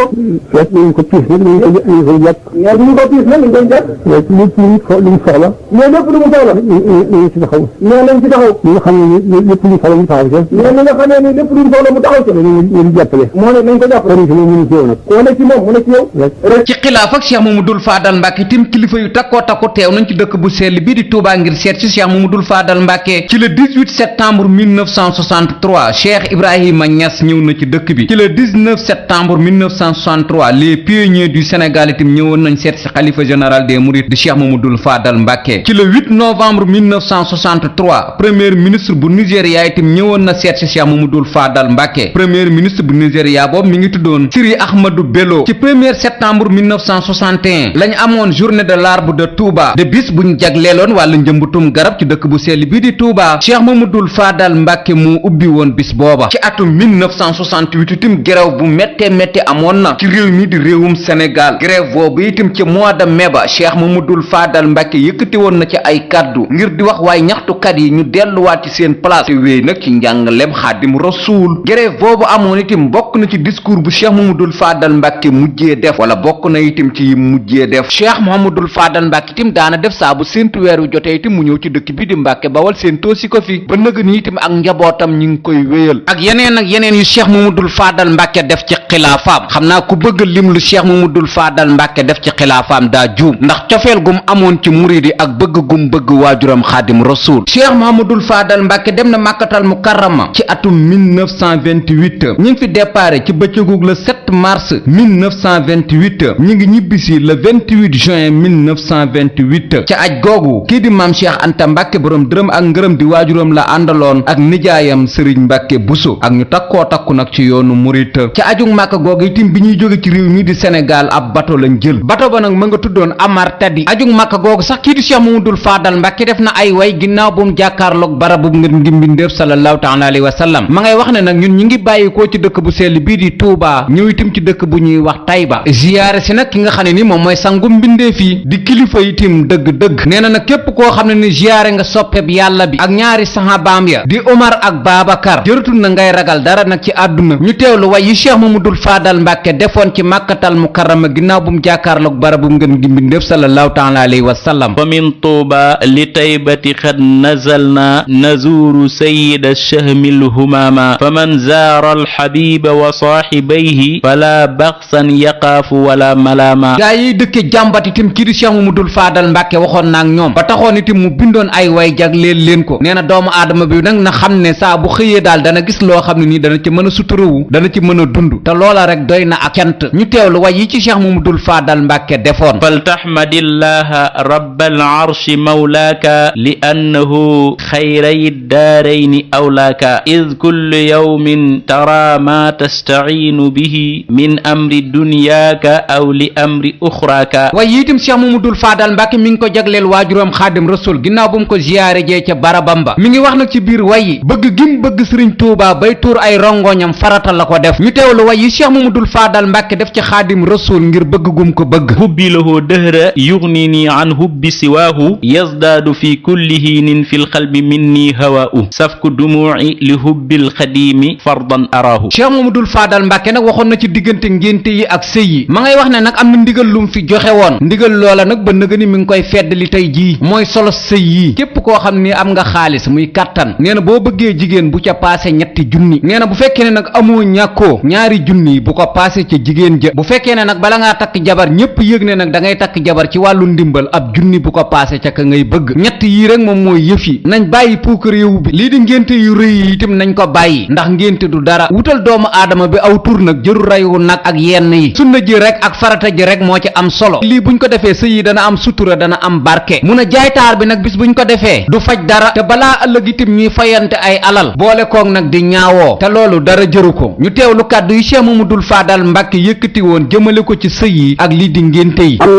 [SPEAKER 3] feet nañ ko piis nag nañ koy jàpp mais duñu ko piis nag ñu koy jàpp lépp lu mu soxla mais lépp lu mu soxla nañ ci taxaw mais nañ ci taxaw ñi nga xam ne lépp lu mu soxla mu taxaw ci mais ñi nga xam ne lépp lu mu soxla mu taxaw ci ñu jàppale moo ne nañ ko jàppale ci moom mu ne ci yow nag koo ne ci moom mu ne ci yow rek
[SPEAKER 1] ci xilaaf ak Cheikh Mamadou Fadal Mbàkke tim kilifa yu takkoo takku teew nañ ci dëkk bu sell bii di Touba ngir seet ci Cheikh Mamadou Fadal Mbàkke ci le 18 septembre 1963 Cheikh Ibrahima Niass ñëw na ci dëkk bi ci le 19 septembre 1963 les pionniers du Sénégal itam ñëwoon nañ seet ci xalifa général des Mourides di Cheikh Mamadou Fadal Mbàkke ci le 8 novembre 1963 premier ministre bu Nigéria itam ñëwoon na seet ci Cheikh Mamadou Fadal Mbàkke premier ministre bu Nigéria boobu mi ngi tuddoon Siri Ahmadou Bello ci 1er septembre 1961 lañ amoon journée de l'arbre de Touba de bis buñ jagleeloon wàllu njëmbutum garab ci dëkk bu sell bii di Touba Cheikh Mamadou Fadal Mbàkke mu ubbi woon bis booba ci atum 1968 itam gerew bu méttee métti amoon na ci réew mi di réewum Sénégal grève boobu itam ci mois de mai ba Cheikh Mamadou Fadal Mbacke yëkkati woon na ci ay kaddu ngir di wax waaye ñaxtukat yi ñu delluwaat ci seen place te wéy nag ci njàngaleem Xaadim Rasuul grève boobu amoon itam bokk na ci discours bu Cheikh Mamadou Fadal Mbacke mujjee def wala bokk na itam ci yi mujjee def Cheikh Mamadou Fadal Mbacke itam daana def saa bu séentu weer wi jotee itam mu ñëw ci dëkk bi di Mbacke Bawal séentoo si ko fi ba nëg ni itam ak njabootam ñi ngi koy wéyal ak yeneen yu Cheikh Mamadou Fadal Mbacke def ci xilaafaam xam naa ku bëgg lim lu Cheikh Mamadou Fadal Mbacke def ci xilaafaam daa juum ndax cofeel gum amoon ci muridi ak bëgg gum bëgg waajuram Xaadim Rasuul Cheikh Mamadou Fadal Mbacke dem na Makkatal Mukarrama ci atum 1928 ñi ngi fi déparé ci bëccëgug le 7 mars 1928 ñi ngi ñibbisi le 28 juin 1928 ca aj googu kii di maam Cheikh Anta Mbacke borom dërëm ak ngërëm di waajuram la àndaloon ak nijaayam Serigne Mbacke Bousso ak ñu takkoo takku nag ci yoonu murit ca ajug Màkka googu itam bi ñuy jóge ci réew mi di Sénégal ab bato lañ jël bato ba nag ma nga tuddoon Amar Tadi ajug Màkka googu sax kii di Cheikh Mamadou Fadal Mbacke def na ay way ginnaaw bu mu jàkkaarloog barabu ngir ngi mbindeef sallallahu taala alayhi wa sallam ma ngay wax ne nag ñun ñi ngi bàyyikoo ci dëkk bu sell bii di Touba ñëw itam ci dëkk bu ñuy wax Tayba ziyaare si nag ki nga xam ne ni moom mooy sangu mbindeef yi di kilifa itam dëgg-dëgg nee na nag képp koo xam ne ni ziyaare nga soppeb yàlla bi ak ñaari sahabaam ya di Omar ak Babacar jëratul na ngay ragal dara nag ci àdduna ñu teewlu way yi Cheikh Mamadou Fadal Mbacke defoon ci Makkatal Mukarrama ginnaaw bu mu jàkkaarloog barabu ngeen gi mbindeef sallallahu taala alayhi wa sallam
[SPEAKER 2] wa min Tuuba li Taybati xad nazalna nazuuru sayyida shahmil humama faman zaara alxabiba wa saaxibayhi fala baxsan yaqaafu wala malaama gaa yi dëkke jàmbat itam kii di Cheikh Mamadou Fadal Mbacke waxoon naak ñoom ba taxoon itam mu bindoon ay way jagleel leen ko nee na doomu aadama bi nag na xam ne saa bu xëyee daal dana gis loo xam ne nii dana ci mën a suturawu dana ci mën a dund te loola rek doy na ak cant ñu teewlu way yi ci Cheikh Mamadou Fadal Mbacke defoon faltaxmadillaha rabbal arshi mawlaaka li annahu xayray daarayni awlaaka id kullu yawmin tara ma tastaciinu bihi min amri dunyaaka aw li amri uxraaka way yi itam Cheikh Mamadou Fadal Mbacke mi ngi ko jagleel waajuram Xaadim Rasul ginnaaw bu mu ko ziyaare jee ca barabam ba mi ngi wax nag ci biir way yi bëgg gim bëgg Sëriñ Tuubaa bay tuur ay rongoñam farata la ko def ñu teewlu way yi Cheikh Mamadou Fadal Mbacke def ci Xaadim Rasul ngir bëgg gum ko bëgg hubbi lahu dëhra yugnini an hubbi siwaahu yazdaadu fi kulli hiinin fi lqalbi minni hawaa'u safku dumuuci li hubbil xadiimi fardan araahu Cheikh Mamadou Fadal Mbacke nag waxoon na ci diggante ngénte yi ak sëy yi ma ngay wax ne nag am na ndigal lum fi joxe woon ndigal loola nag ba nëga ni mi ngi koy fedd li tey jii mooy solo sëy yi képp koo xam ni am nga xaalis muy kàttan nee na boo bëggee jigéen bu ca paase ñetti junni nee na bu fekkee ne nag amoo ñàkkoo ñaari junni bu ko paase ca jigéen ja bu fekkee ne nag bala ngaa takk jabar ñépp yëg ne nag da ngay takk jabar ci wàllu ndimbal ab junni bu ko paase ca ka ngay bëgg ñett yii rek moom mooy yëf yi nañ bàyyi puukaréewu bi lii di ngénte yu rëy yi itam nañ ko bàyyi ndax ngénte du dara wutal doomu aadama bi aw tur nag jëru reyu nag ak yenn yi sunna ji rek ak farata ji rek moo ci am solo lii buñ ko defee sëy yi dana am sutura dana am barke mun a jaaytaar bi nag bis buñ ko defee du faj dara te balaa ëllëg itam ñuy fayante ay alal boole koog nag di ñaawoo te loolu dara jëru ko ñu teewlu kàddu yi Cheikh Mamadou Fadal Mbacke yëkkati woon jëmale ko ci sëy yi ak lii di ngénte yi
[SPEAKER 3] am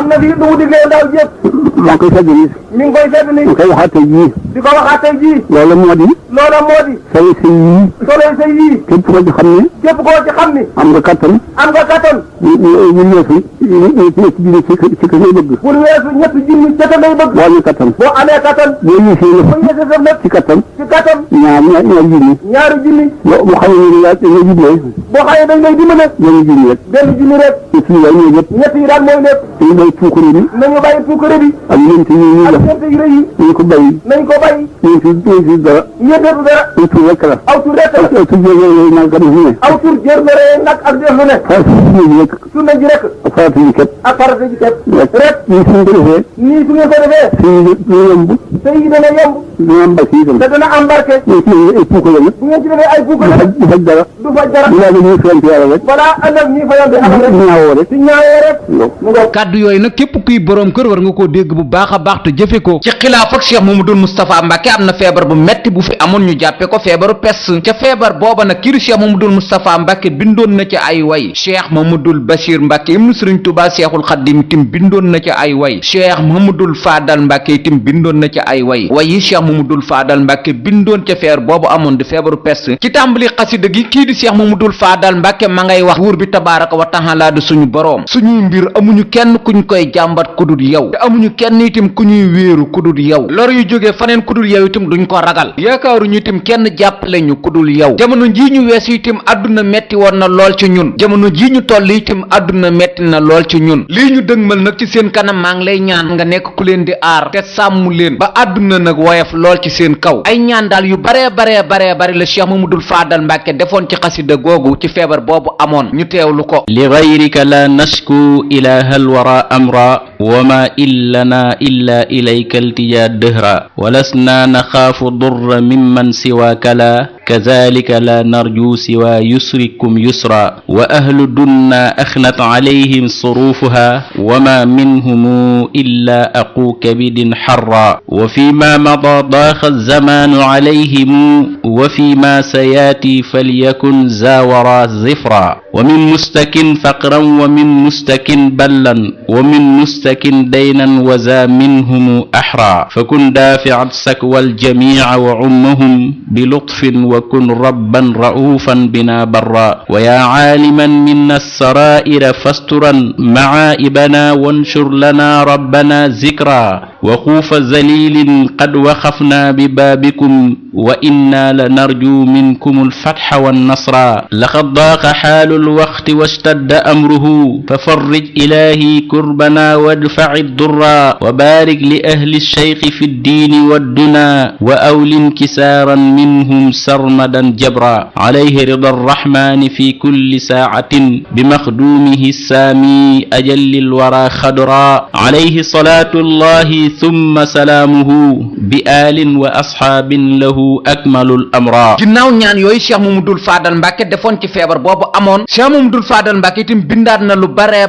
[SPEAKER 3] na fi lu mu digle woon daaw jépp maa ngi koy fedd nii mi ngi koy fedd nii di ko waxaat tey jii loolu moo di solo sëy yii képp koo ci xam ne am nga kattan ñu weesu ñetti junni ci ka ngay bëgg bul weesu ñetti junni ci ka ngay bëgg boo amee kattan boo yeesee sa lépp ci kattan ñaari junni boo xam ne yaa nga jubloo boo xam ne dañ lay dimbale benn junni rek ñett yi daal mooy lépp ñett yi daal mooy lépp dañu bàyyi puukare bi ak ñeent yu rëy yi nañ ko bàyyi ñeent dara aw tur rek la aw tur jër nag ak def lu ne aw tur jër nag ak def lu ne sunna ji rek ak farata ji ket rek nii su ngeen ko defee sëy yi dana yomb dana am barke itam te dana am barke ay puukare nag bu ngeen ci defee ay puukare du faj dara balaa ëllëg ñuy fayante yàlla rek ñaawoo rek mu ngo kàddu yooyu nag képp kuy borom kër war nga koo dégg
[SPEAKER 1] bu baax a baax te jëfe ko. ci xilaaf ak Cheikh Mamadou Moustapha Mbacke am na feebar bu metti bu fi amoon ñu jàppe ko feebaru pes ca feebar booba nag kii di Cheikh Mamadou Moustapha Mbacke bindoon na ci ay way. Cheikh Mamadou Bachir Mbacke ibnu Sëriñ Tuubaa Cheikhul Xadim itam bindoon na ci ay way. Cheikh Mamadou Fadal Mbacke itam bindoon na ci ay way. way yi Cheikh Mamadou Fadal Mbacke bindoon ca feebar boobu amoon di feebaru pes ci tàmbali xasida gi kii di Cheikh Mamadou Fadal Mbacke ma ngay wax buur bi tabaaraka wa taala di suñu boroom suñuy mbir amuñu kenn kuñ koy jàmbat kudul yow te amuñu kenn itam ku ñuy wéeru kudul yow lor yu jógee faneen kudul yow itam duñ ko ragal yaakaaruñu itam kenn jàppale ñu kudul yow jamono jii ñu weesu itam àdduna metti woon na lool ci ñun jamono jii ñu toll itam àdduna metti na lool ci ñun lii ñu dëgmal nag ci seen kanam maa ngi lay ñaan nga nekk ku leen di aar te sàmm leen ba àdduna nag woyof lool ci seen kaw ay ñaan daal yu bare la Cheikh Mamadou Fadal Mbacke defoon ci xasida googu ci feebar boobu amoon ñu teewlu ko.
[SPEAKER 2] li gayrika la nashku ilaha alwara amra wama illana illa ilayka iltija dëhra walasna naxaafu durra mimman siwaaka la kazalika la narju siwa yusrikum yusra wa ahlu dunna axnat alayhim surufuha wama minhum illa aqu kabidin xarra wa fima mada daaxa alzamanu alayhim wa fima sayaati falyakun zawara zifra wa min mustakin faqran wa min mustakin ballan wa min mustakin daynan wa za minhum axra fakun daafiat sakwa aljamica wa ummahum bilutfin wa kun rabban ra'ufan bina barra wa yaa caaliman minna alsaraa'ira fasturan macaa'ibana wanshur lana rabbana zikra wa xuufa zalilin qad waxafna bibaabikum wa inna la narju minkum alfatxa wannasra laqad daaqa xaalu alwaqti washtadda amruhu fafarrij ilaahi kurbana wadfaci durra wa baarik li ahli alsheyqi fi ddiini wadduna wa awlin kisaaran minhum sarmadan jabra alayhi rida arrahmani fi kulli saacatin bimaxduumihi saami ajalli alwara xadra alayhi salaatu allahi thumma salaamuhu bi aalin wa asxaabin lahu akmalul amra.
[SPEAKER 1] ginnaaw ñaan yooyu Cheikh Mamadou Fadal Mbacke defoon ci feebar boobu amoon Cheikh Mamadou Fadal Mbacke itam bindaat na lu bare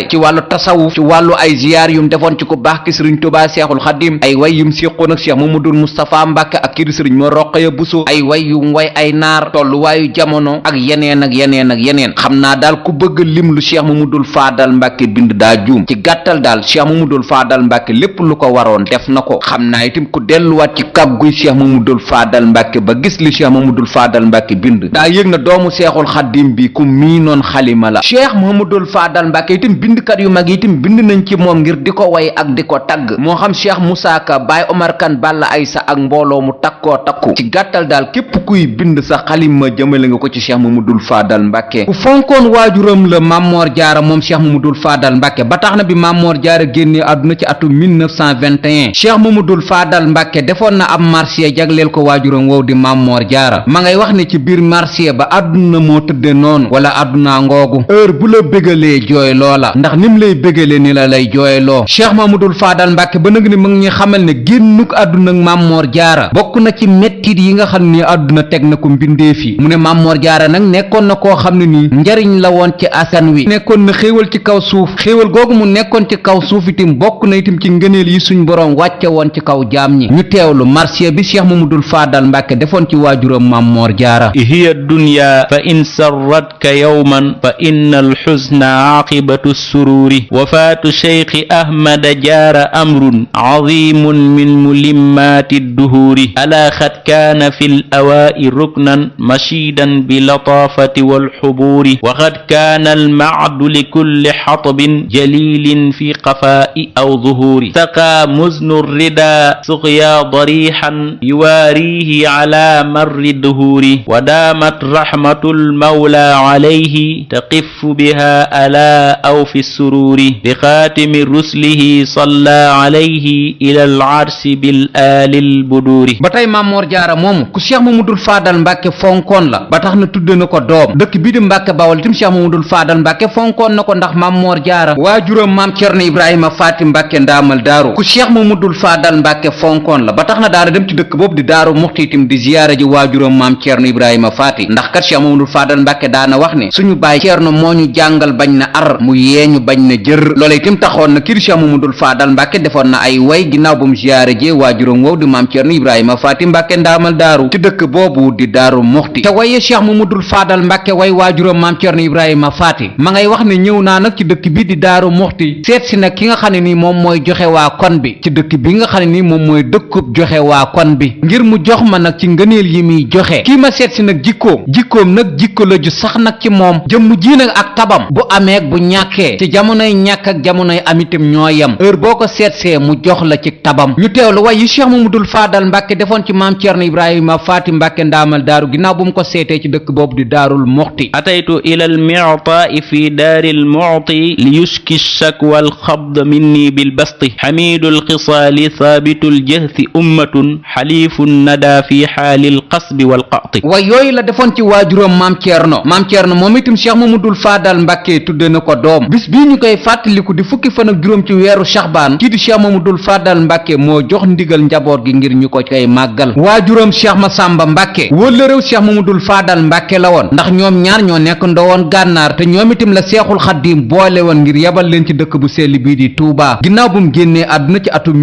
[SPEAKER 1] ci wàllu tasawuf ci wàllu ay ziyaar yum defoon ci ku baax ki Sëriñ Tuubaa Seexul Xadim ay way yum séqoon ak Cheikh Mamadou Moustapha Mbacke ak kii di Sëriñ Mor Roqaya Buso ay way yum way ay naar tolluwaayu jamono ak yeneen xam naa daal ku bëgg lim lu Cheikh Mamadou Fadal Mbacke bind daa juum ci gàttal daal Cheikh Mamadou Fadal Mbacke lépp lu ko waroon def na ko xam naa itam ku delluwaat ci kàgguy Cheikh Mamadou Fadal Mbacke ba gis li Cheikh Mamadou Fadal Mbacke bind daa yëg na doomu Seexul Xadim bi ku miinoon xalima la Cheikh Mamadou Fadal Mbacke itam bindkat yu mag itam bind nañ ci moom ngir di ko way ak di ko tagg moo xam Cheikh Moussa Ka Baye Omar Kane Balla Aysa ak mbooloo mu takkoo takku ci gàttal daal képp kuy bind sa xalima jëmale nga ko ci Cheikh Mamadou Fadal Mbacke ku fonkoon waajuram la Mamor Jaara moom Cheikh Mamadou Fadal Mbacke ba tax na bi Mamor Jaara génnee àdduna ci atum 1921 Cheikh Mamadou Fadal Mbacke defoon na ab marché jagleel ko waajuram wow di Mamor Jaara ma ngay wax ne ci biir marché ba àdduna moo tëdde noonu wala àdduna ngoogu heure bu la bégalee jooy loola ndax nim lay bégalee ni la lay jooyloo Cheikh Mamadou Fadal Mbacke ba nag ni mu ngi ñuy xamal ne génnuk àdduna ak Mamor Jaara bokk na ci mettit yi nga xam ne àdduna teg na ko mbindeef yi mu ne Mamor Jaara nag nekkoon na koo xam ne nii njariñ la woon ci askan wi nekkoon na xéewal ci kaw suuf xéewal googu mu nekkoon ci kaw suuf itam bokk na itam ci ngëneel yi suñ boroom wàcce woon ci kaw jaam ñi ñu teewlu marsiya bi Cheikh Mamadou Fadal Mbacke defoon ci waajuram Mamor Jaara
[SPEAKER 2] hiya dunya fa in sarratka yawman fa inna alxusna aqibatu sururi wafaatu cheikhi ahmada jaara amrun azimun min mulimmaati duhuri ala xad kaana fi l awaa'i ruknan mashidan bi lataafati walxubuuri wa xad kaana almacdu likulli xatabin jalilin fi qafaa'i aw zuhuuri saqaa muznu rida suqya darixan yuwaarihi ala marri duhuuri wa daamat raxmatu lmawla alayhi taqifu biha ala aw fi suruuri bi xaatimi rusulihi salla alayhi ila al arsi bil aalil buduuri
[SPEAKER 1] ba tey Mamor Jaara moomu ku Cheikh Mamadou Fadal Mbàkke fonkoon la ba tax na tudde na ko doom dëkk bii di Mbàkke Bawol itam Cheikh Mamadou Fadal Mbàkke fonkoon na ko ndax Maam Moor Jaara waajuram Maam Cerno Ibrahima Faati Mbàkke ndaamal daaru ku Cheikh Mamadou Fadal Mbàkke fonkoon la ba tax na daara dem ci dëkk boobu di Daaru Muxti itam di ziyaara ji waajuram Maam Cerno Ibrahima Faati ndax kat Cheikh Mamadou Fadal Mbàkke daana wax ne suñu baay Cerno moo ñu jàngal bañ na ar mu yeeñu bañ na jër loola itam taxoon na kii di Cheikh Mamadou Fadal Mbàkke defoon na ay way ginnaaw ba mu ziyaara ji waajuram wow di Maam Cerno Ibrahima Faati Mbàkke ndaamal daaru ci dëkk boobu di Daaru Muxti te waye Cheikh Mamadou Fadal Mbàkke way waajuram Maam Cerno Ibrahima Faati ma ngay wax ne ñëw naa nag ci dëkk bi di Daaru Muxti seet si nag ki nga xam ne nii moom mooy joxe waa kon bi ci dëkk bi nga xam ne nii moom mooy dëkkub joxe waa kon bi ngir mu jox ma nag ci ngëneel yi muy joxe kii ma seet si nag jikkoom nag jikko la ju sax nag ci moom jëmm ji nag ak tabam bu amee bu ñàkkee ci jamonoy ñàkk ak jamonoy am itam ñoo yem heure boo ko seetsee mu jox la ci tabam ñu teewlu way yi Cheikh Mamadou Fadal Mbàkke defoon ci Maam Cerno Ibrahima Faati Mbàkke ndaamal daaru ginnaaw bu mu ko seetee ci dëkk boobu di Daarul Muxti
[SPEAKER 2] ataytu ila almi'ta'i fi daari almu'ti li yushki shakwa alxabd minni bilbasti xamidu alxisaali thaabitu aljahthi ummatun xaliifun nada fi xaali alqasbi walqati
[SPEAKER 1] way yooyu la defoon ci waajuram Maam Cerno moom itam Cheikh Mamadou Fadal Mbàkke tudde na ko doom bis bii ñu koy fàttaliku di fukki fan ak juróom ci weeru Saxbaan kii di Cheikh Mamadou Fadal Mbàkke moo jox ndigal njaboot gi ngir ñu ko koy màggal waajuram Cheikh Massamba Mbàkke wólla réew Cheikh Mamadou Fadal Mbàkke la woon ndax ñoom ñaar ñoo nekk ndowoon gànnaar te ñoom itam la Seexul Xaddiim boole woon ngir yebal leen ci dëkk bu sell bii di Touba ginnaaw bu mu génnee àdduna ci atum